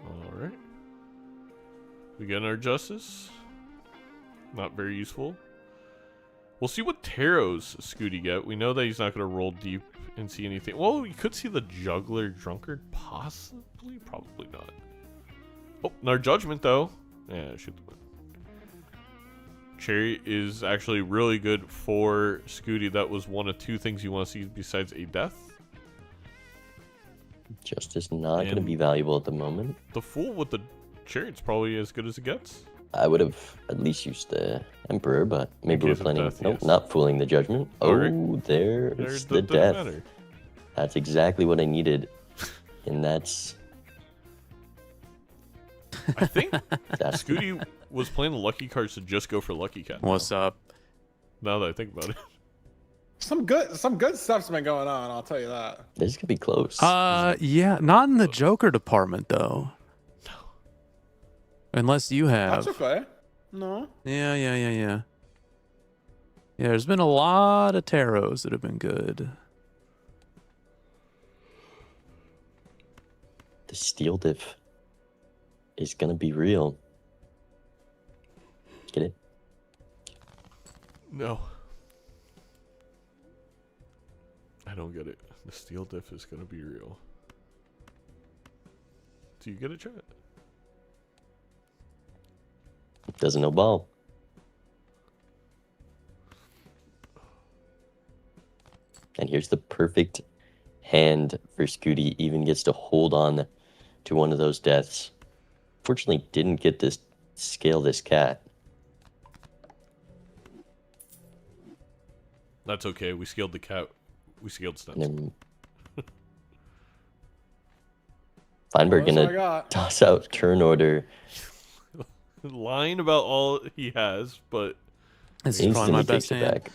Alright. We get our justice. Not very useful. We'll see what taros Skoottie get. We know that he's not going to roll deep and see anything. Well, you could see the juggler drunkard. Possibly. Probably not. Oh, our judgment though. Yeah, I should do it. Cherry is actually really good for Skoottie. That was one of two things you want to see besides a death. Justice not going to be valuable at the moment. The fool with the chariot's probably as good as it gets. I would have at least used the Emperor, but maybe we're case of planning. death, Nope, yes. not fooling the judgment. Alright. Oh, there's the doesn't death. matter. That's exactly what I needed. And that's I think that's Skoottie was playing the lucky cards to just go for lucky cat. What's up? Now that I think about it. Some good stuff's been going on. I'll tell you that. this could be close. Yeah, not in the Joker department though. No. Unless you have. That's okay. No. Yeah. Yeah, there's been a lot of taros that have been good. The steel diff is gonna be real. Get it? No. I don't get it. The steel diff is going to be real. Do you get it, chat? Doesn't know ball. And here's the perfect hand for Skoottie. Even gets to hold on to one of those deaths. Fortunately, didn't get to scale this cat. That's okay. We scaled the cat. We scaled steps. And then Feinberg That's what I gonna got. toss out turn order. Lying about all he has, but This is probably my Instantly best takes it hand. back.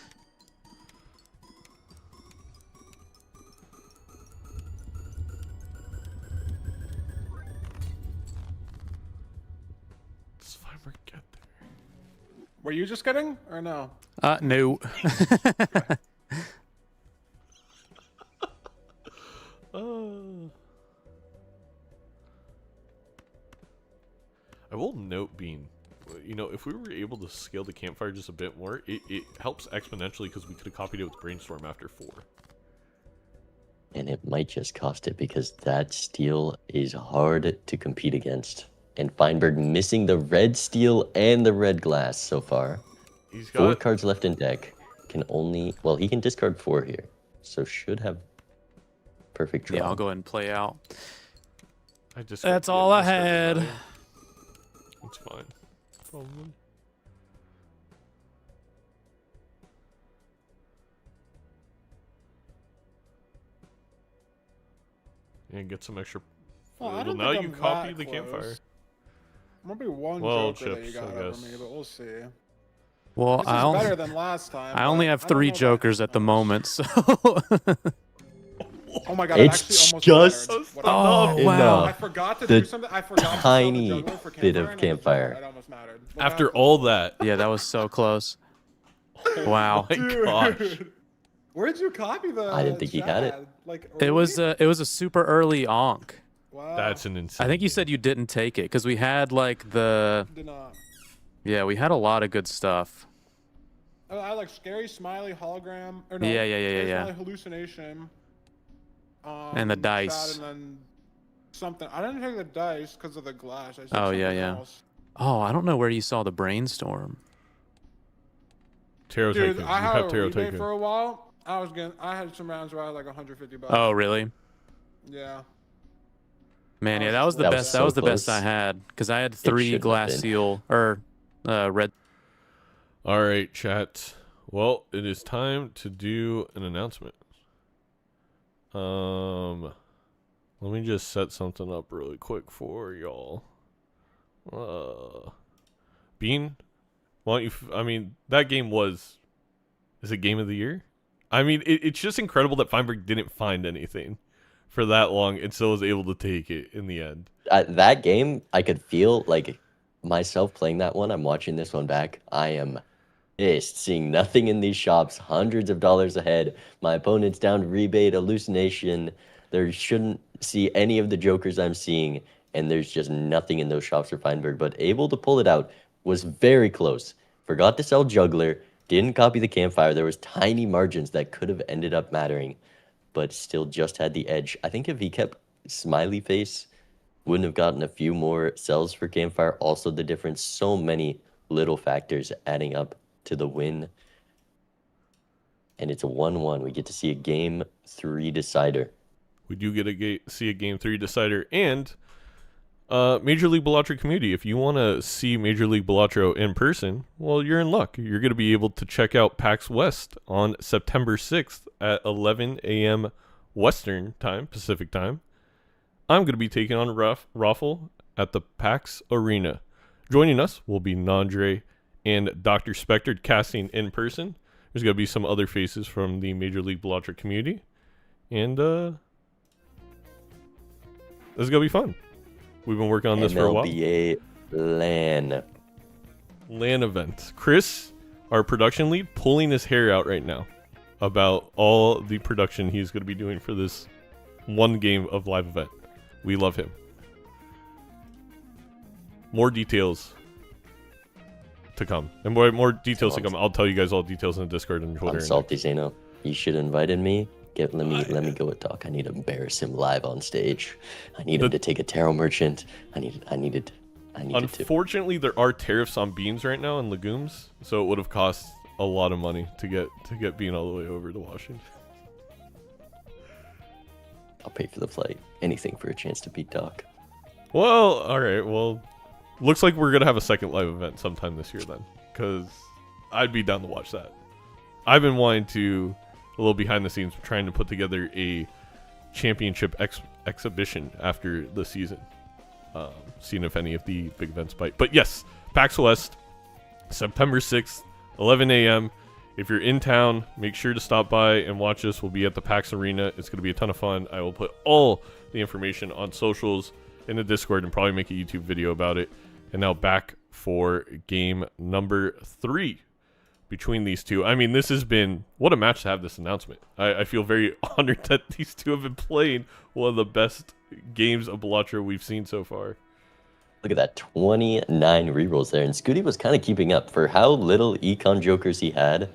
does Feinberg get there? Were you just kidding or no? No. I will note, Bean, you know, if we were able to scale the campfire just a bit more, it helps exponentially because we could have copied it with Brainstorm after 4. And it might just cost it because that steel is hard to compete against. And Feinberg missing the red steel and the red glass so far. He's 4 got cards left in deck. Can only, well, he can discard 4 here. So should have perfect draw. Yeah, I'll go ahead and play out. I just That's yeah, all I discard the had. value. It's fine. Probably. And get some extra. Well, I Well, don't now think you I'm copy that the campfire. close. Might be one Well, Joker that you chips, got I over guess. me, but we'll see. Well, This is I only, better than last time. I only but have I don't 3 know about Jokers at the anything moment, so. Oh my god, It's it actually just almost mattered. Oh, in wow. I forgot to the do something. I forgot to tiny sell the juggler for bit campfire, of and campfire. It almost mattered. Look After out. all that, Yeah, that was so close. Wow. my gosh. Dude, where'd you copy the? I didn't think he had it. Chad? Like It was early? a super early onk. Wow. That's an insane. I think you game. said you didn't take it because we had like the Did not. we had a lot of good stuff. I like scary smiley hologram. Or no, Yeah. Scary Smiley hallucination. And the Chad, dice. And then something. I didn't take the dice because of the glass. I said Oh, yeah, something yeah. else. Oh, I don't know where you saw the brainstorm. Tarot Dude, taken. I You had have a tarot rebate taken. for a while. I had some rounds where I had like 150 bucks. Oh, really? Yeah. Man, Oh, yeah, that was the that was best. That so was the best I close. had because I had 3 shouldn't have glass been. seal or red. All right, chat. Well, it is time to do an announcement. Let me just set something up really quick for y'all. Bean, why don't you? I mean, that game was Is it game of the year? I mean, it's just incredible that Feinberg didn't find anything for that long and still was able to take it in the end. That game, I could feel like myself playing that one. I'm watching this one back. I am pissed seeing nothing in these shops, hundreds of dollars ahead. My opponent's down to rebate, hallucination. There shouldn't see any of the jokers I'm seeing, and there's just nothing in those shops for Feinberg, but able to pull it out. Was very close. Forgot to sell juggler, didn't copy the campfire. There was tiny margins that could have ended up mattering, but still just had the edge. I think if he kept smiley face, wouldn't have gotten a few more sells for campfire. Also the difference, so many little factors adding up to the win. And it's a 1-1. We get to see a game 3 decider. We do get to see a game 3 decider. And Major League Balatro community, if you want to see Major League Balatro in person, well, you're in luck. You're going to be able to check out PAX West on September 6th at 11 a.m. Western time, Pacific time. I'm going to be taking on Raffle at the PAX Arena. Joining us will be Nandre and Dr. Spectre casting in person. There's going to be some other faces from the Major League Balatro community. And this is going to be fun. We've been working on this for a while. MLBA LAN event. Chris, our production lead, pulling his hair out right now about all the production he's going to be doing for this one game of live event. We love him. More details to come. And more details to come. I'll tell you guys all details in the Discord and Twitter. I'm salty, Zaino. You should have invited me. Let me go with talk. I need to embarrass him live on stage. I need him to take a tarot merchant. I needed to. Unfortunately, there are tariffs on beans right now and legumes, so it would have cost a lot of money to get bean all the way over to Washington. I'll pay for the flight. Anything for a chance to beat Doc. Well, all right. Well, looks like we're gonna have a second live event sometime this year then, because I'd be down to watch that. I've been wanting to. A little behind the scenes, trying to put together a championship exhibition after the season. Seeing if any of the big events bite. But yes, PAX West, September 6th, 11 a.m. If you're in town, make sure to stop by and watch us. We'll be at the PAX Arena. It's going to be a ton of fun. I will put all the information on socials, in the Discord, and probably make a YouTube video about it. And now back for game number 3. Between these two. I mean, this has been... What a match to have this announcement. I feel very honored that these two have been playing one of the best games of Balatro we've seen so far. Look at that, 29 rerolls there. And Skoottie was kind of keeping up. For how little econ jokers he had,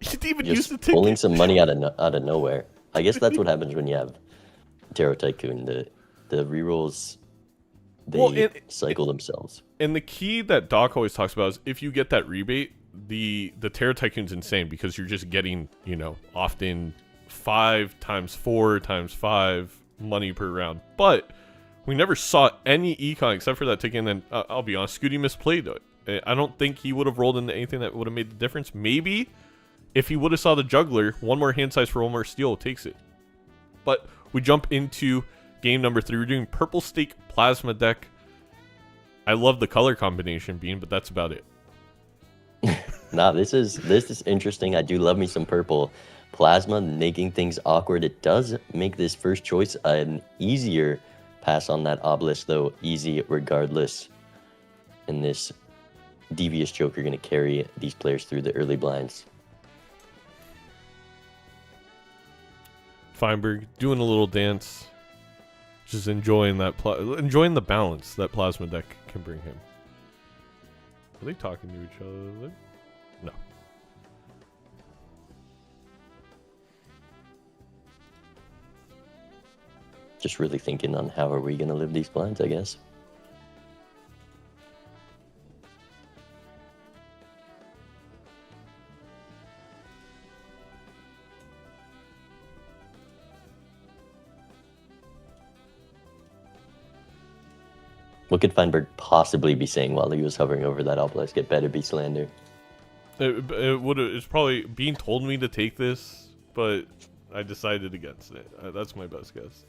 He didn't even just use the ticket. pulling some money out of nowhere. I guess that's what happens when you have Tarot Tycoon. The rerolls, they cycle themselves. And the key that Doc always talks about is if you get that rebate, the Tarot Tycoon's insane because you're just getting, often 5 times 4 times 5 money per round. But we never saw any econ except for that ticket. And then I'll be honest, Skoottie misplayed it. I don't think he would have rolled into anything that would have made the difference. Maybe if he would have saw the juggler, one more hand size for one more steal takes it. But we jump into game number 3. We're doing purple stake plasma deck. I love the color combination, Bean, but that's about it. Nah, this is interesting. I do love me some purple. Plasma making things awkward. It does make this first choice an easier pass on that obelisk, though. Easy regardless. And this devious joker going to carry these players through the early blinds. Feinberg doing a little dance, just enjoying that enjoying the balance that plasma deck can bring him. Are they talking to each other? No. Just really thinking on how are we going to live these blinds, I guess. What could Feinberg possibly be saying while he was hovering over that obelisk? It better be slander. It's probably being told me to take this, but I decided against it. That's my best guess.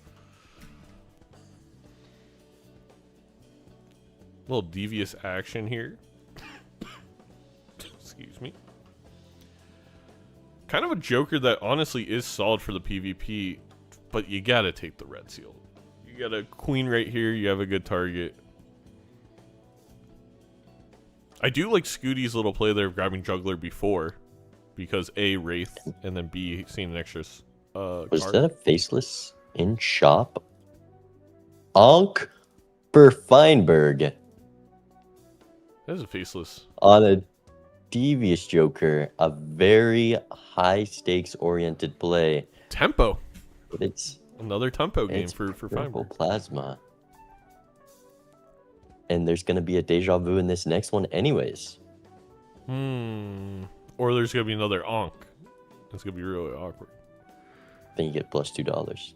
A little devious action here. Excuse me. kind of a joker that honestly is solid for the PvP, but you gotta take the red seal. You got a queen right here, you have a good target. I do like Skootie's little play there of grabbing juggler before, because A, Wraith, and then B, seeing an extra Was card. that a faceless in shop? Onk for Feinberg That is a faceless. on a devious joker. A very high stakes oriented play. Tempo. But it's Another tempo game it's for purple Feinberg. plasma. And there's gonna be a deja vu in this next one anyways. Or there's gonna be another Onk. It's gonna be really awkward. Then you get plus $2.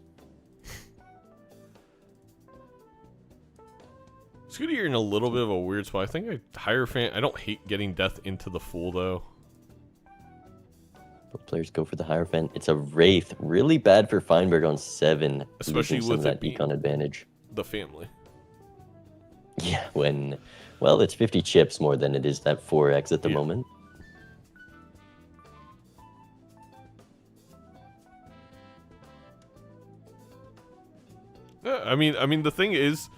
Skoottie, you're in a little bit of a weird spot. I think I don't hate getting death into the Fool though. Both players go for the Hierophant. It's a Wraith. Really bad for Feinberg on 7. Especially losing some with of it that econ advantage. The family. Yeah, well, it's 50 chips more than it is that 4x at the Yeah. moment. Yeah, I mean, the thing is,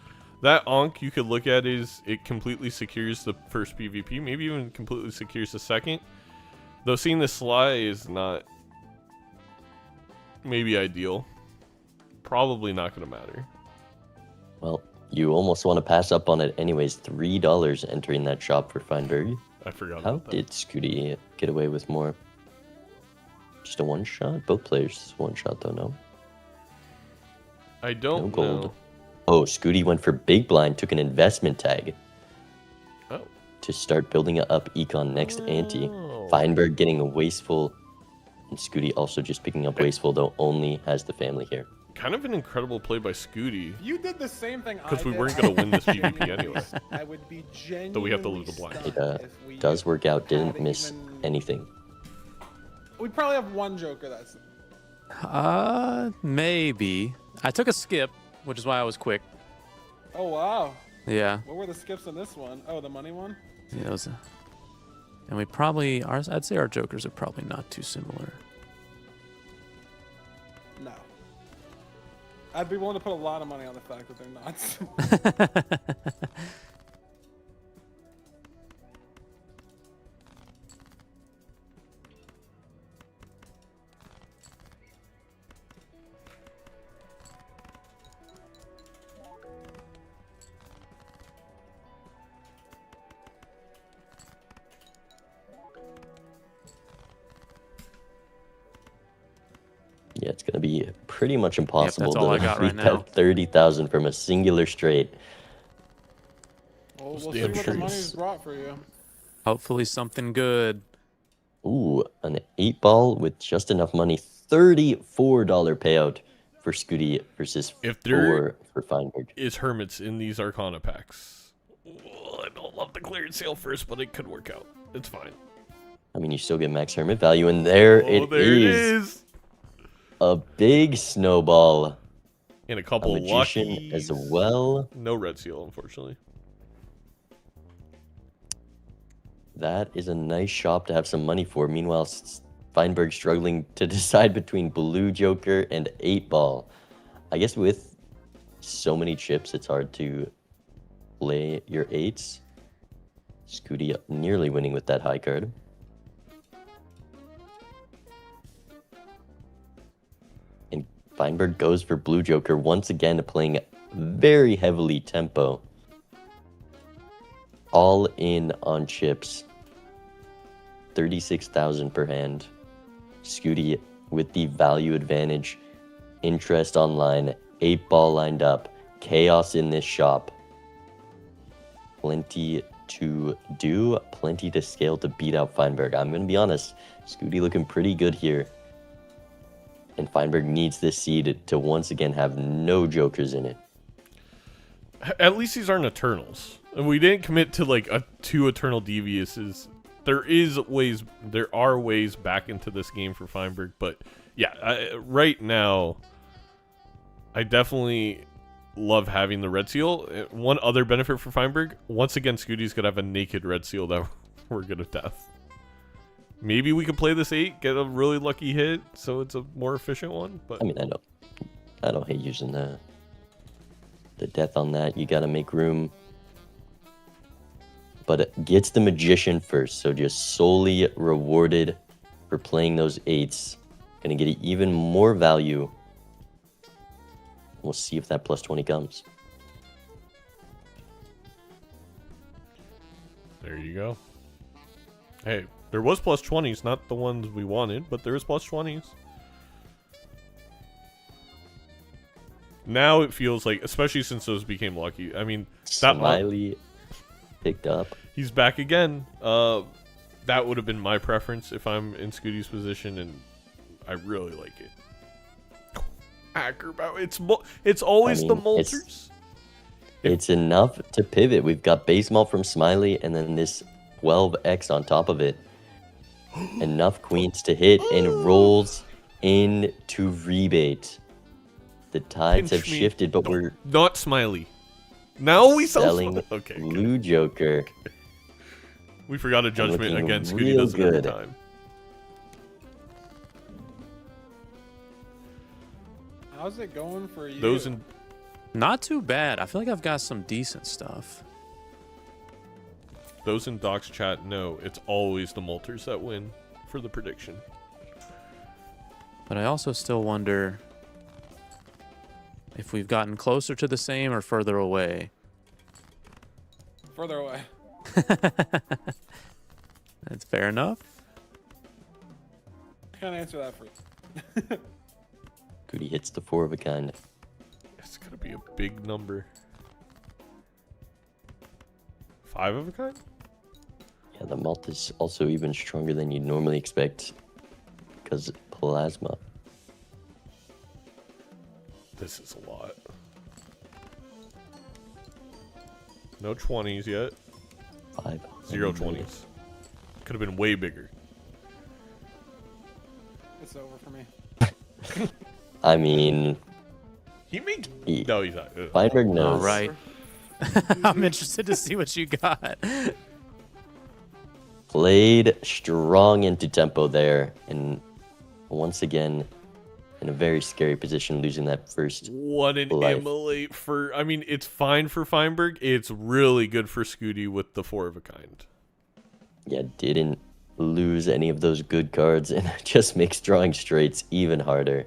that Onk you could look at is it completely secures the first PvP, maybe even completely secures the second. Though seeing the Sly is not maybe ideal. Probably not going to matter. Well, you almost want to pass up on it anyways. $3 entering that shop for Feinberg. I forgot How about that. did Skoottie get away with more? Just a one shot? Both players one shot though, no? I don't No gold. know. Oh, Skoottie went for big blind, took an investment tag Oh. to start building up econ next ante. Oh. Feinberg getting a wasteful, and Skoottie also just picking up wasteful, though only has the family here. Kind of an incredible play by Skoottie. You did the same thing. 'Cause I we did. weren't gonna win this I would PvP be genuinely anyway. st- I would be genuinely. Though we have to lose the blind. stunned It if we does work out, didn't hadn't miss even- anything. We probably have one joker that's. Maybe. I took a skip, which is why I was quick. Oh wow! Yeah. What were the skips on this one? Oh, the money one. Yeah, it was and we probably I'd say our jokers are probably not too similar. No. I'd be willing to put a lot of money on the fact that they're not. Yeah, it's gonna be pretty much impossible all I to got right beat now. that 30,000 from a singular straight. Well, Those we'll see damn what the trees. money's brought for you. Hopefully something good. Ooh, an 8-ball with just enough money. $34 payout for Skoottie versus If there 4 for Feinberg. is hermits in these Arcana packs. Well, I don't love the clearance sale first, but it could work out. It's fine. I mean, you still get max hermit value, and there Oh, there it is. A big snowball. And a A couple magician luckies. as well. No red seal, unfortunately. That is a nice shop to have some money for. Meanwhile, Feinberg struggling to decide between Blue Joker and 8-ball. I guess with so many chips, it's hard to play your 8s. Skoottie nearly winning with that high card. And Feinberg goes for Blue Joker once again, playing very heavily tempo. All in on chips. 36,000 per hand. Skoottie with the value advantage. Interest online. 8-ball lined up. Chaos in this shop. Plenty to do. Plenty to scale to beat out Feinberg. I'm going to be honest. Skoottie looking pretty good here. And Feinberg needs this seed to once again have no jokers in it. At least these aren't Eternals. And we didn't commit to like two Eternal Deviouses. There are ways back into this game for Feinberg, but yeah, right now, I definitely love having the red seal. One other benefit for Feinberg, once again, Skootie's gonna have a naked red seal that we're gonna death. Maybe we could play this 8, get a really lucky hit, so it's a more efficient one. But I mean, I don't hate using the death on that. You gotta make room. But it gets the magician first, so just solely rewarded for playing those 8s. Gonna get even more value. We'll see if that plus 20 comes. there you go. Hey, there was plus 20s, not the ones we wanted, but there was plus 20s. Now it feels like, especially since those became lucky. I mean, that Smiley picked up. he's back again. That would have been my preference if I'm in Skootie's position, and I really like it. Acrobat, it's always the Molters. It's enough to pivot. We've got base malt from Smiley, and then this 12x on top of it. Enough queens to hit, and rolls into rebate. The tides have Pinch me. shifted, but we're Not Smiley. Now we sell selling Okay, good. Blue Joker. We forgot a judgment looking again. Scootie real does it every good. time. How's it going for you? Those in Not too bad. I feel like I've got some decent stuff. Doc's chat know it's always the Molters that win for the prediction. But I also still wonder if we've gotten closer to the same or further away. Further away. That's fair enough. Can't answer that for you. Goody hits the 4 of a kind. It's gonna be a big number. 5 of a kind? Yeah, the malt is also even stronger than you'd normally expect because plasma. This is a lot. No 20s yet. 5. 0 20s. Could have been way bigger. It's over for me. I mean, He made. He- No, he's not. Feinberg All knows. right. I'm interested to see what you got. Played strong into tempo there, and once again, in a very scary position, losing that first. What an life. immolate for. I mean, it's fine for Feinberg. It's really good for Skoottie with the 4 of a kind. Yeah, didn't lose any of those good cards, and it just makes drawing straights even harder.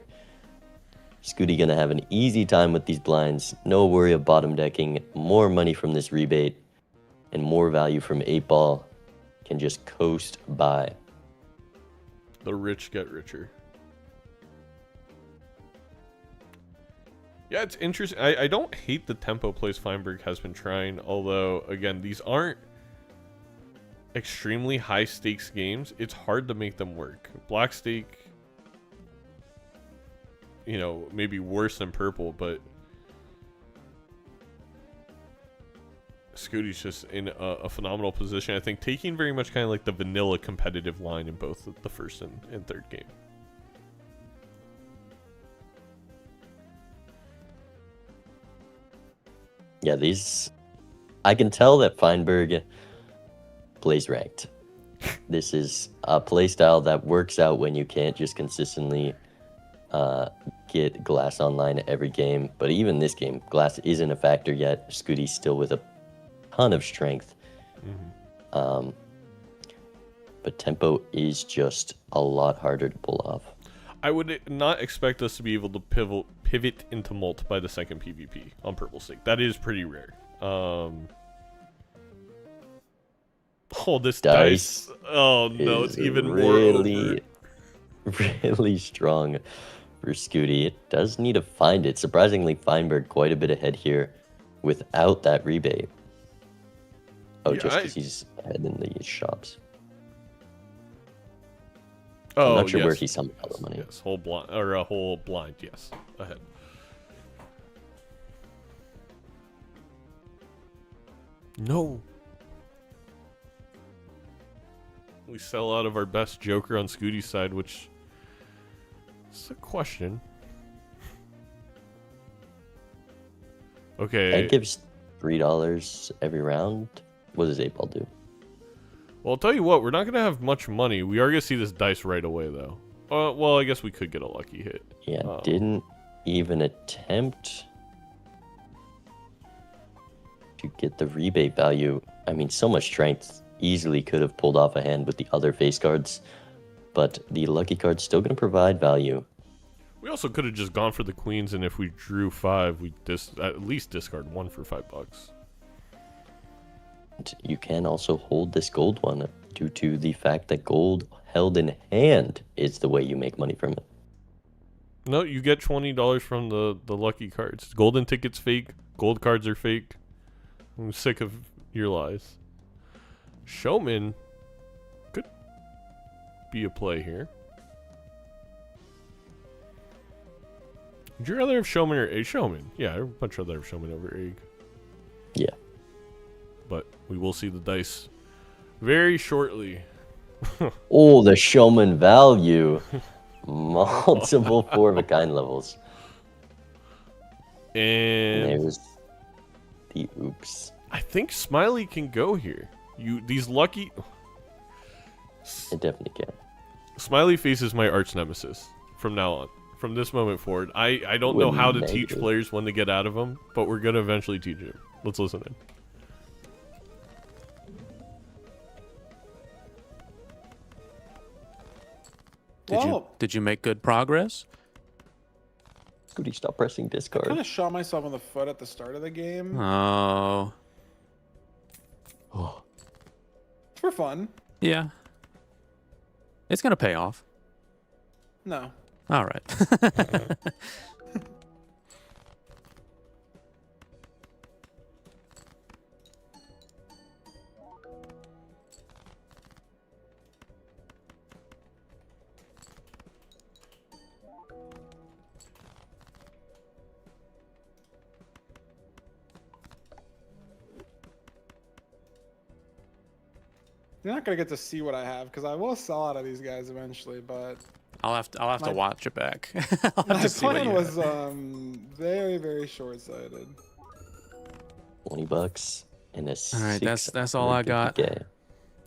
Skoottie gonna have an easy time with these blinds. No worry of bottom decking. More money from this rebate, and more value from 8 ball. Can just coast by. The rich get richer. Yeah, it's interesting. I don't hate the tempo plays Feinberg has been trying, although, again, these aren't extremely high stakes games. It's hard to make them work. Black stake, you know, maybe worse than purple, but Skootie's just in a phenomenal position. I think taking very much kind of like the vanilla competitive line in both the first and third game. Yeah, these. I can tell that Feinberg plays ranked. This is a playstyle that works out when you can't just consistently get glass online every game. But even this game, glass isn't a factor yet. Skootie's still with a ton of strength. But tempo is just a lot harder to pull off. I would not expect us to be able to pivot into Mult by the second PvP on purple stake. That is pretty rare. Oh, this dice. Oh no, it's even really, more over. really strong for Skoottie. It does need to find it. Surprisingly, Feinberg quite a bit ahead here without that rebate. Oh, Yeah, just because he's ahead in the shops. Oh, I'm not sure yes. where he summoned all the money. Yes, whole blind or a whole blind. Yes, ahead. No. We sell out of our best Joker on Skootie's side, which is a question. Okay. That gives $3 every round. What does 8 ball do? Well, I'll tell you what, we're not going to have much money. We are going to see this dice right away, though. Well, I guess we could get a lucky hit. Yeah, didn't even attempt to get the rebate value. I mean, so much strength. Easily could have pulled off a hand with the other face cards, but the lucky card's still going to provide value. We also could have just gone for the queens, and if we drew 5, we at least discard 1 for $5. And you can also hold this gold one due to the fact that gold held in hand is the way you make money from it. No, you get $20 from the lucky cards. Golden tickets fake. Gold cards are fake. I'm sick of your lies. Showman could be a play here. Would you rather have Showman or a Showman? Yeah, I'd much rather have Showman over Egg. Yeah. But we will see the dice very shortly. Oh, the Showman value. Multiple 4-of-a-kind levels. And there's the oops. I think Smiley can go here. These lucky... It definitely can. Smiley Face is my arch nemesis from now on. From this moment forward. I don't know how to teach players when to get out of them, but we're going to eventually teach him. Let's listen in. Did you make good progress? Skoottie, stop pressing discard. I kind of shot myself in the foot at the start of the game. Oh. For fun. Yeah. It's going to pay off. No. All right. You're not gonna get to see what I have because I will sell out of these guys eventually, but I'll have to watch it back. I'll have my to see what plan you was have. very, very short-sighted. $20 and a All right, that's all I got.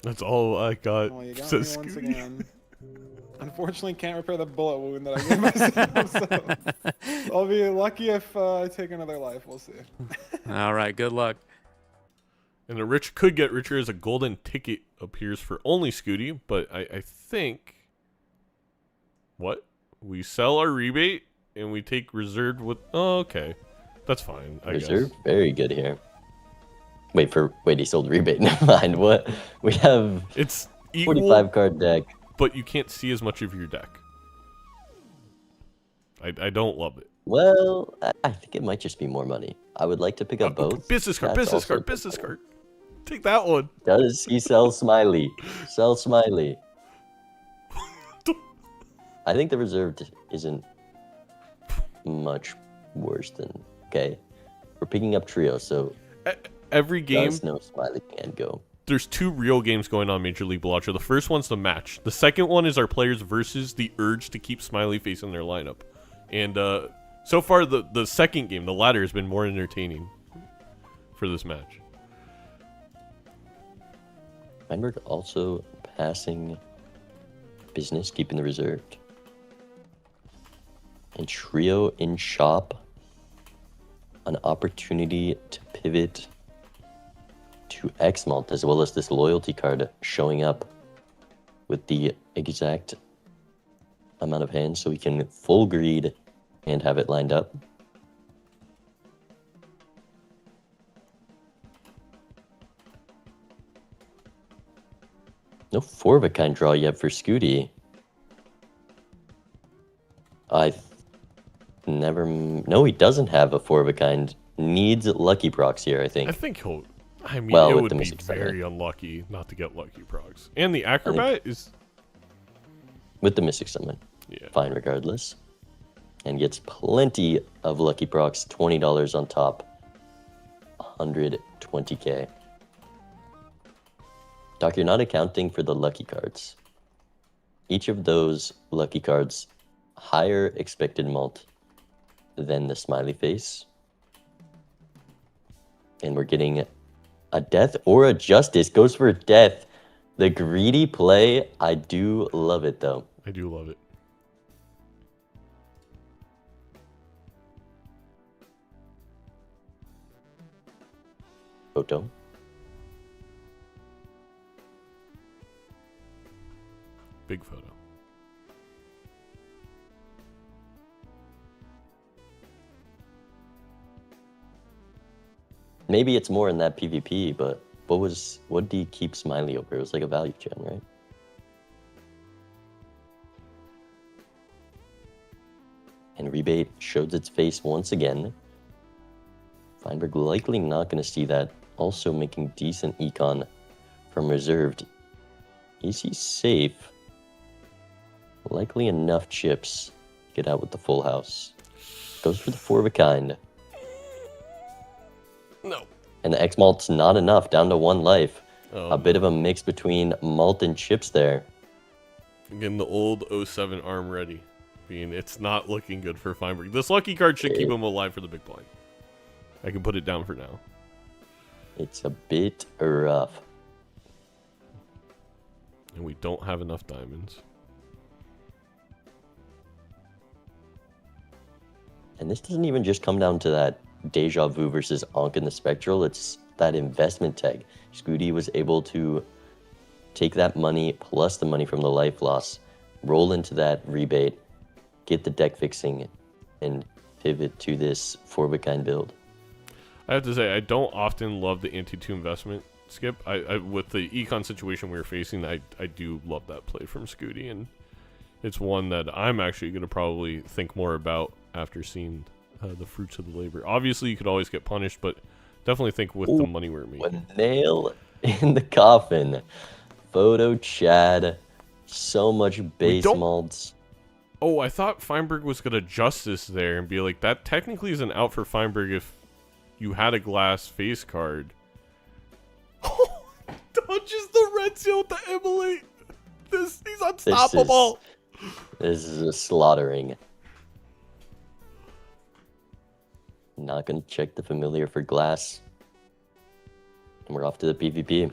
That's all I got. Well, you got me says once Skoottie. again. Unfortunately, can't repair the bullet wound that I gave myself. So I'll be lucky if I take another life. We'll see. All right, good luck. And the rich could get richer as a golden ticket appears for only Skoottie, but I think... What? We sell our rebate and we take reserved with... Oh, okay. That's fine, I Reserve, guess. very good here. Wait, he sold rebate. Never mind. What? We have It's equal, 45 card deck. but you can't see as much of your deck. I don't love it. Well, I think it might just be more money. I would like to pick up both. Business card, That's business also card, business card. Take that one. Does he sell Smiley? Sell Smiley. I think the reserved isn't much worse than... Okay. We're picking up trio, so... Every game, Does no Smiley can go. there's 2 real games going on Major League Balatro. The first one's the match. The second one is our players versus the urge to keep Smiley Face in their lineup. And so far, the second game, the latter, has been more entertaining for this match. Feinberg also passing business, keeping the reserved. And trio in shop. An opportunity to pivot to X-Malt, as well as this loyalty card showing up with the exact amount of hands so we can full greed and have it lined up. No 4-of-a-kind draw yet for Skoottie. No, he doesn't have a 4-of-a-kind. Needs lucky procs here, I think. I think he'll... I mean, Well, it with would the be Mystic Summon. very unlucky not to get lucky procs. And the Acrobat is... With the Mystic Summon. Yeah. Fine regardless. And gets plenty of lucky procs, $20 on top. 120k. Doc, you're not accounting for the lucky cards. Each of those lucky cards higher expected mult than the smiley face. And we're getting a death or a justice. Goes for a death. The greedy play, I do love it though. I do love it. Photo. Big photo. Maybe it's more in that PvP, but what did he keep Smiley over? It was like a value gen, right? And rebate shows its face once again. Feinberg likely not going to see that. Also making decent econ from reserved. Is he safe? Likely enough chips. Get out with the full house. Goes for the 4 of a kind. No. And the X-Malt's not enough, down to 1 life. Oh, A bit of a mix between malt and chips there. Getting the old 07 arm ready. It's not looking good for Feinberg. This lucky card should keep him alive for the big blind. I can put it down for now. It's a bit rough. And we don't have enough diamonds. And this doesn't even just come down to that Deja Vu versus Ankh in the Spectral. It's that investment tag. Skoottie was able to take that money plus the money from the life loss, roll into that rebate, get the deck fixing, and pivot to this 4-of-a-kind build. I have to say, I don't often love the anti-2 investment skip. I with the econ situation we were facing, I do love that play from Skoottie, and it's one that I'm actually going to probably think more about after seeing the fruits of the labor. Obviously, you could always get punished, but definitely think with the money we're making. A nail in the coffin. Photo Chad. So much base molds. Oh, I thought Feinberg was going to justice there and be like, that technically is an out for Feinberg if you had a glass face card. Dodges the red seal with the MLBA. He's unstoppable. This is a slaughtering. Not going to check the familiar for glass. And we're off to the PvP.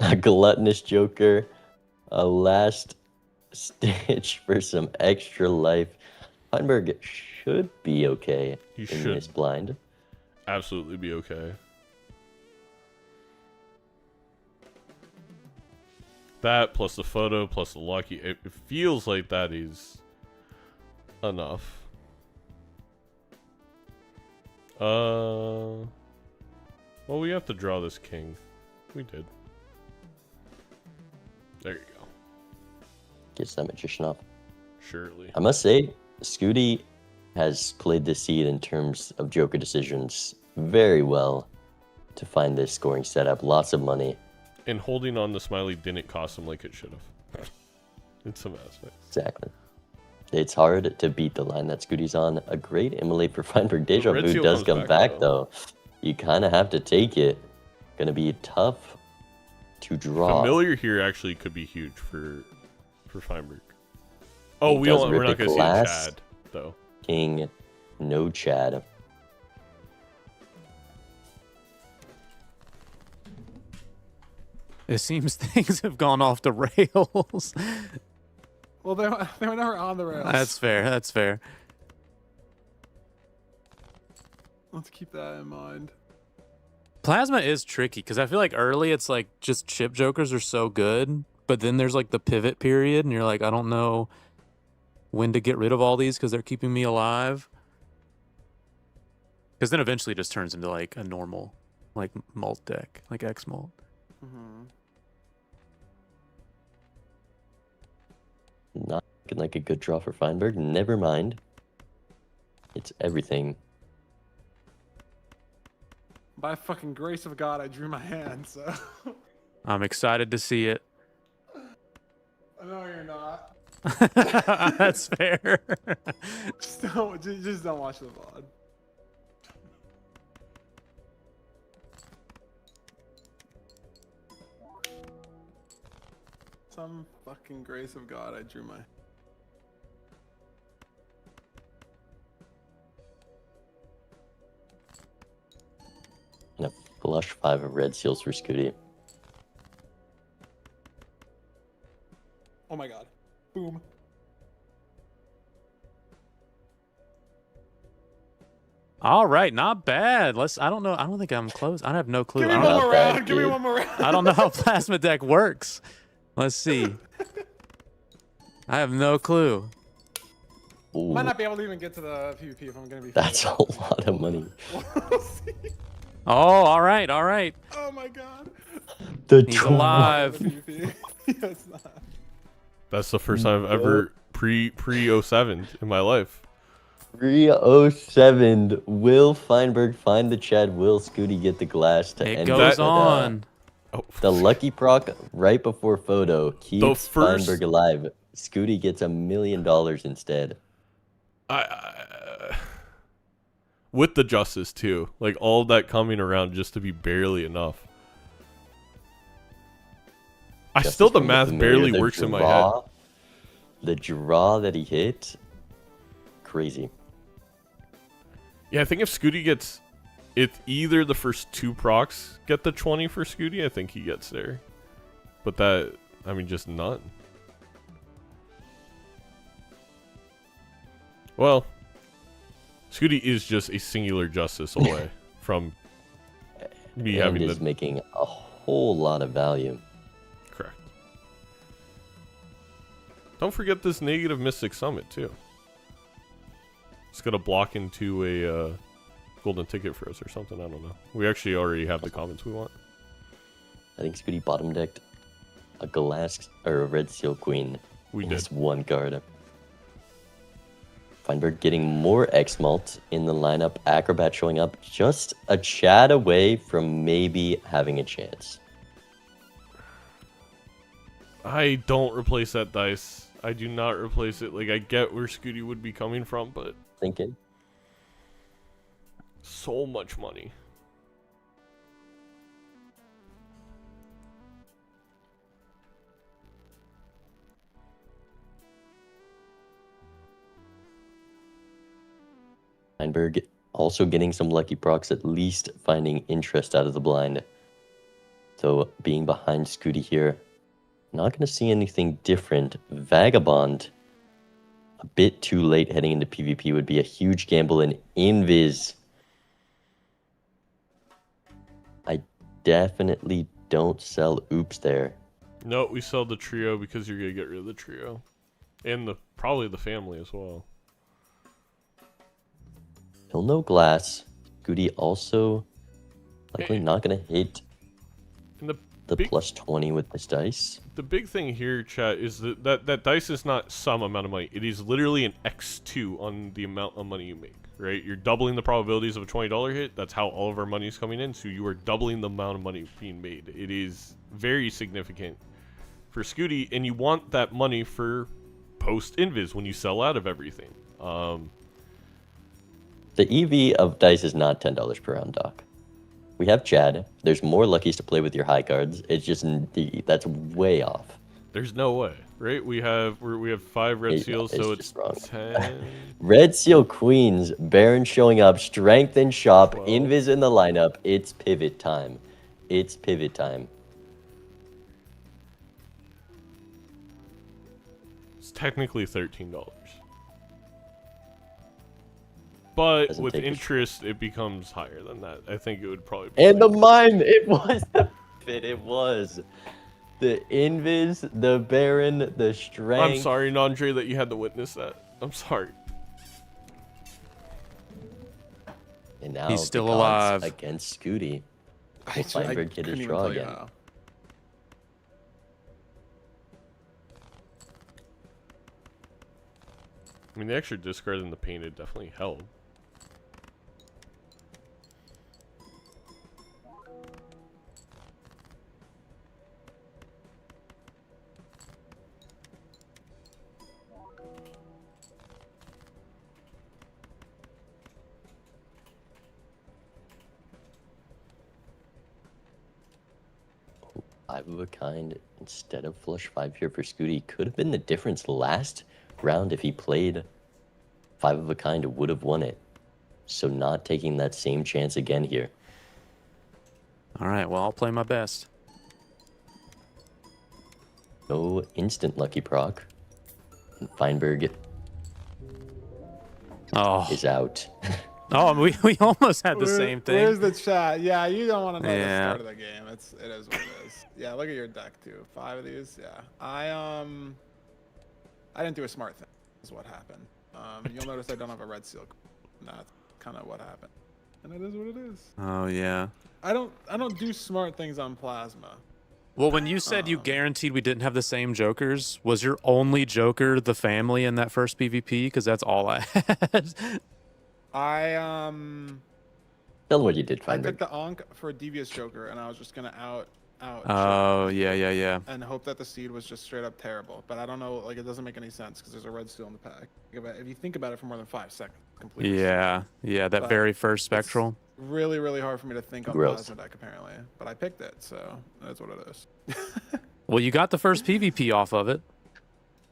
A gluttonous Joker. A last stitch for some extra life. Feinberg should be okay in this blind. Absolutely be okay. That plus the photo plus the lucky, it feels like that is enough. Well, we have to draw this king. We did. There you go. Gets that magician off. Surely. I must say, Skoottie has played the seed in terms of Joker decisions very well to find this scoring setup. Lots of money. And holding on the smiley didn't cost him like it should have. In some aspects. Exactly. It's hard to beat the line that Skoottie's on. A great MLBA for Feinberg. Deja Vu does come back though. You kind of have to take it. Gonna be tough to draw. Familiar here actually could be huge for Feinberg. Oh, we're not gonna see a Chad though. King, no Chad. It seems things have gone off the rails. Well, they were never on the rails. That's fair. That's fair. Let's keep that in mind. Plasma is tricky because I feel like early it's like just chip jokers are so good, but then there's like the pivot period, and you're like, I don't know when to get rid of all these because they're keeping me alive. Because then eventually it just turns into like a normal, like malt deck, like X malt. Not looking like a good draw for Feinberg. Never mind. It's everything. By fucking grace of God, I drew my hand, so. I'm excited to see it. No, you're not. That's fair. Just don't watch the VOD. Some fucking grace of God, I drew my. And a flush 5 of red seals for Skoottie. Oh my god. Boom. All right, not bad. I don't know. I don't think I'm close. I have no clue. Give me I one don't, more bad, round. Give me dude. one more round. I don't know how plasma deck works. Let's see. I have no clue. Ooh, Might not be able to even get to the PvP if I'm gonna be. that's a fair. lot of money. We'll see. Oh, all right, all right. Oh my god. The He's tw- alive. The PvP. Yeah, it's not. That's the first time I've ever pre 07 in my life. 307. Will Feinberg find the Chad? Will Skoottie get the glass to It end goes it? But, on. Oh, the lucky proc right before photo keeps first- Feinberg alive. Skoottie gets $1 million instead. With the justice too, like all that coming around just to be barely enough. Justice Still the from math familiar, barely the works in my head. The draw that he hit, crazy. Yeah, I think if Skoottie gets, if either the first 2 procs get the 20 for Skoottie, I think he gets there. But that, I mean, just none. Well, Skoottie is just a singular justice away from me And having is the making a whole lot of value. correct. Don't forget this negative Mystic Summit too. It's gonna block into a golden ticket for us or something. I don't know. We actually already have the comments we want. I think Skoottie bottom decked a glass or a red seal queen. We in did. his 1 card. Feinberg getting more X-Malt in the lineup. Acrobat showing up just a chat away from maybe having a chance. I don't replace that dice. I do not replace it. Like, I get where Skoottie would be coming from, but Thinking. so much money. Feinberg also getting some lucky procs, at least finding interest out of the blind. So being behind Skoottie here, not going to see anything different. Vagabond, a bit too late heading into PvP, would be a huge gamble. In Invis, I definitely don't sell Oops there. No, we sell the trio because you're gonna get rid of the trio, and probably the family as well. Still no glass. Skoottie also likely not going to hit And the big- plus 20 with this dice. The big thing here, chat, is that dice is not some amount of money. It is literally an X2 on the amount of money you make, right? You're doubling the probabilities of a $20 hit. That's how all of our money is coming in. So you are doubling the amount of money being made. It is very significant for Skoottie, and you want that money for post-invis when you sell out of everything. The EV of dice is not $10 per round, Doc. We have Chad. There's more luckies to play with your high cards. It's just that's way off. There's no way, right? We have 5 red Yeah, seals, it's so just it's wrong. 10. Red Seal Queens, Baron showing up, Strength in shop, 12. Invis in the lineup. It's pivot time. It's pivot time. It's technically $13. But Doesn't with take a sh- interest, it becomes higher than that. I think it would probably be And the like- mime, it was the pivot. It was the Invis, the Baron, the Strength. I'm sorry, Nandre, that you had to witness that. I'm sorry. And now He's the still gods alive. against Skoottie. I Will Feinberg hit his couldn't even draw tell you again? how. I mean, the extra discard in the painted definitely helped. Five of a kind instead of flush 5 here for Skoottie. Could have been the difference last round if he played 5 of a kind, would have won it. So not taking that same chance again here. All right, well, I'll play my best. No instant lucky proc. And Feinberg Oh, is out. oh, we almost had the same thing. Where's the chat? Yeah, you don't want to know the Yeah. start of the game. It is what it is. Yeah, look at your deck too. 5 of these. Yeah, I didn't do a smart thing. Is what happened. You'll notice I don't have a red seal. That's kind of what happened, and it is what it is. Oh yeah. I don't do smart things on plasma. Well, when you said you guaranteed we didn't have the same jokers, was your only joker the family in that first PvP? Because that's all I had. I Tell what you did, I Feinberg. picked the Ankh for a devious joker, and I was just gonna out. Oh yeah. And hope that the seed was just straight up terrible. But I don't know, like, it doesn't make any sense because there's a red steel in the pack. If you think about it for more than 5 seconds, completely. Yeah, that But very first spectral. Really, really hard for me to think on Gross. plasma deck apparently. But I picked it, so that's what it is. Well, you got the first PvP off of it.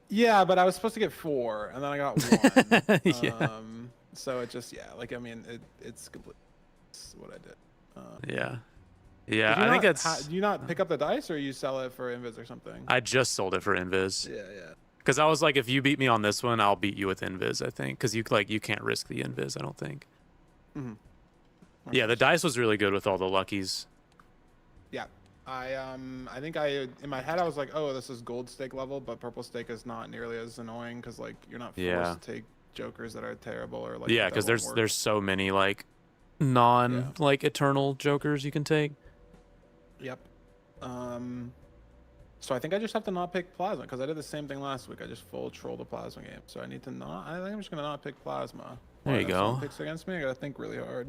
Yeah, but I was supposed to get 4, and then I got 1. Yeah. So it just, yeah, like, I mean, it's complete. It's what I did. Yeah, Did you I think not- that's. do you not pick up the dice, or you sell it for invis or something? I just sold it for invis Yeah. because I was like, if you beat me on this one, I'll beat you with invis. I think because you can't risk the invis. I don't think. Mhm. Yeah, the dice was really good with all the luckies. Yeah. I think in my head I was like, oh, this is gold stake level, but purple stake is not nearly as annoying because, like, you're not forced Yeah. to take jokers that are terrible or like. Yeah, that because won't work. there's so many like eternal jokers you can take. Yep. So I think I just have to not pick plasma because I did the same thing last week. I just full trolled the plasma game, so I need to not. I think I'm just gonna not pick plasma. There you If go. someone picks against me, I gotta think really hard.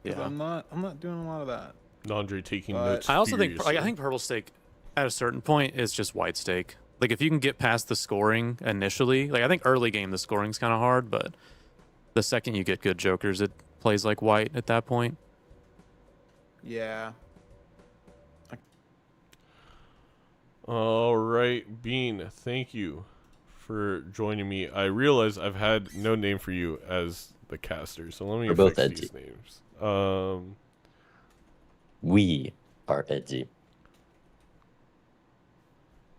'Cause Yeah. I'm not doing a lot of that. Nandre taking But- notes. I also think furiously. I think purple stake at a certain point is just white stake. Like if you can get past the scoring initially, like I think early game the scoring's kind of hard, but the second you get good jokers, it plays like white at that point. Yeah. All right, Bean, thank you for joining me. I realize I've had no name for you as the caster, so let me We're both fix these edgy. names. We are edgy.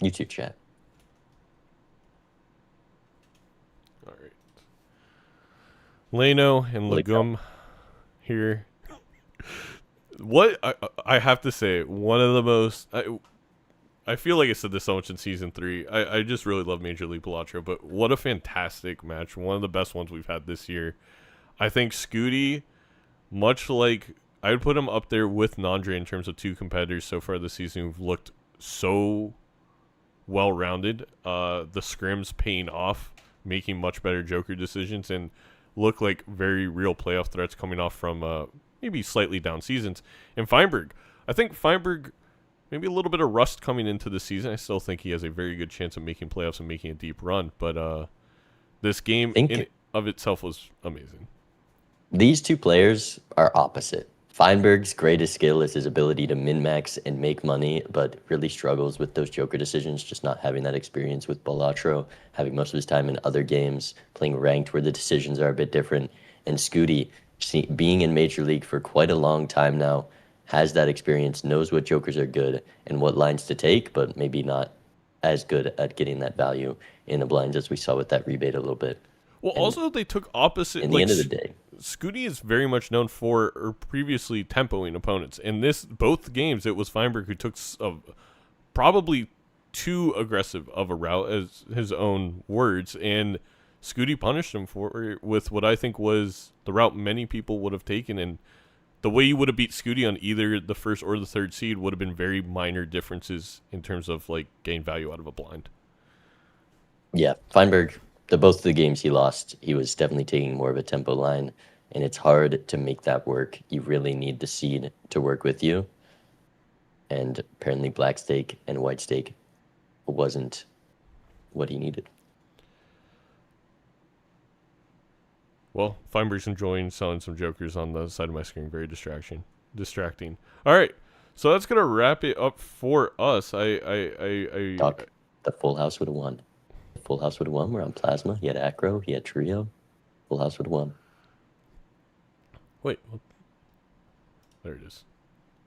YouTube chat. All right. Leno and Like Legum here. What I have to say, one of the most... I feel like I said this so much in Season 3. I just really love Major League Balatro, but what a fantastic match. One of the best ones we've had this year. I think Skoottie, much like... I would put him up there with Nandre in terms of 2 competitors so far this season who've looked so well-rounded. The scrims paying off, making much better Joker decisions, and look like very real playoff threats coming off from maybe slightly down seasons. And Feinberg, I think Feinberg, maybe a little bit of rust coming into the season. I still think he has a very good chance of making playoffs and making a deep run. But this game in of itself was amazing. These 2 players are opposite. Feinberg's greatest skill is his ability to min-max and make money, but really struggles with those Joker decisions, just not having that experience with Balatro, having most of his time in other games, playing ranked where the decisions are a bit different. And Skoottie, being in Major League for quite a long time now, has that experience, knows what Jokers are good and what lines to take, but maybe not as good at getting that value in the blinds as we saw with that rebate a little bit. Well, And also they took opposite. In the end of the day, Skoottie is very much known for or previously tempoing opponents. In both games, it was Feinberg who took probably too aggressive of a route, as his own words, and Skoottie punished him for with what I think was the route many people would have taken. And the way you would have beat Skoottie on either the first or the third seed would have been very minor differences in terms of like gain value out of a blind. yeah, Feinberg, both of the games he lost, he was definitely taking more of a tempo line, and it's hard to make that work. You really need the seed to work with you, and apparently black stake and white stake wasn't what he needed. Well, Feinberg's enjoying selling some jokers on the side of my screen. Very distracting. All right, so that's gonna wrap it up for us. Doc, the full house would have won. The full house would have won. We're on plasma. He had acro. He had trio. Full house would have won. Wait, there it is.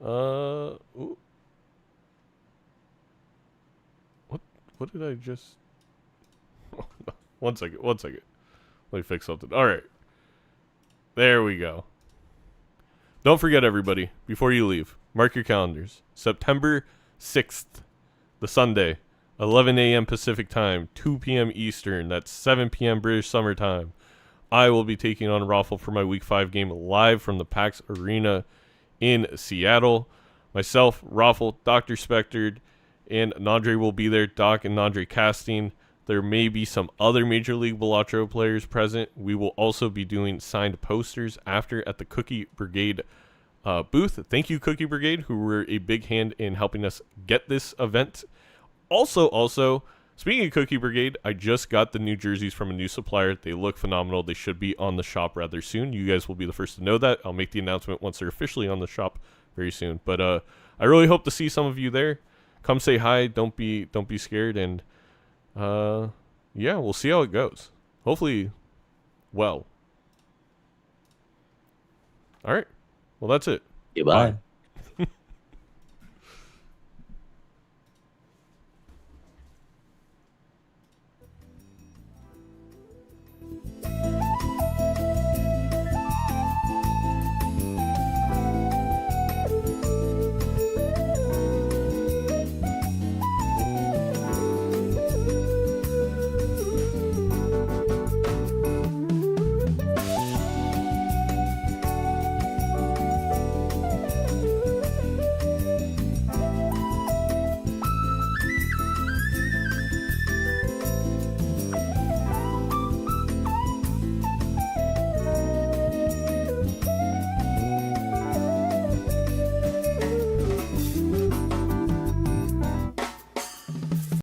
Ooh. What did I just? One second. Let me fix something. All right. There we go. Don't forget, everybody, before you leave, mark your calendars. September 6th, the Sunday, 11 a.m. Pacific time, 2 p.m. Eastern. That's 7 p.m. British Summer Time. I will be taking on Raffle for my Week 5 game live from the PAX Arena in Seattle. Myself, Raffle, Dr. Spectred, and Nandre will be there. Doc and Nandre casting. There may be some other Major League Balatro players present. We will also be doing signed posters after at the Cookie Brigade booth. Thank you, Cookie Brigade, who were a big hand in helping us get this event. Also, speaking of Cookie Brigade, I just got the new jerseys from a new supplier. They look phenomenal. They should be on the shop rather soon. You guys will be the first to know that. I'll make the announcement once they're officially on the shop very soon. But I really hope to see some of you there. Come say hi. Don't be scared. And yeah, we'll see how it goes. Hopefully, well. All right. Well, that's it. Goodbye. Bye.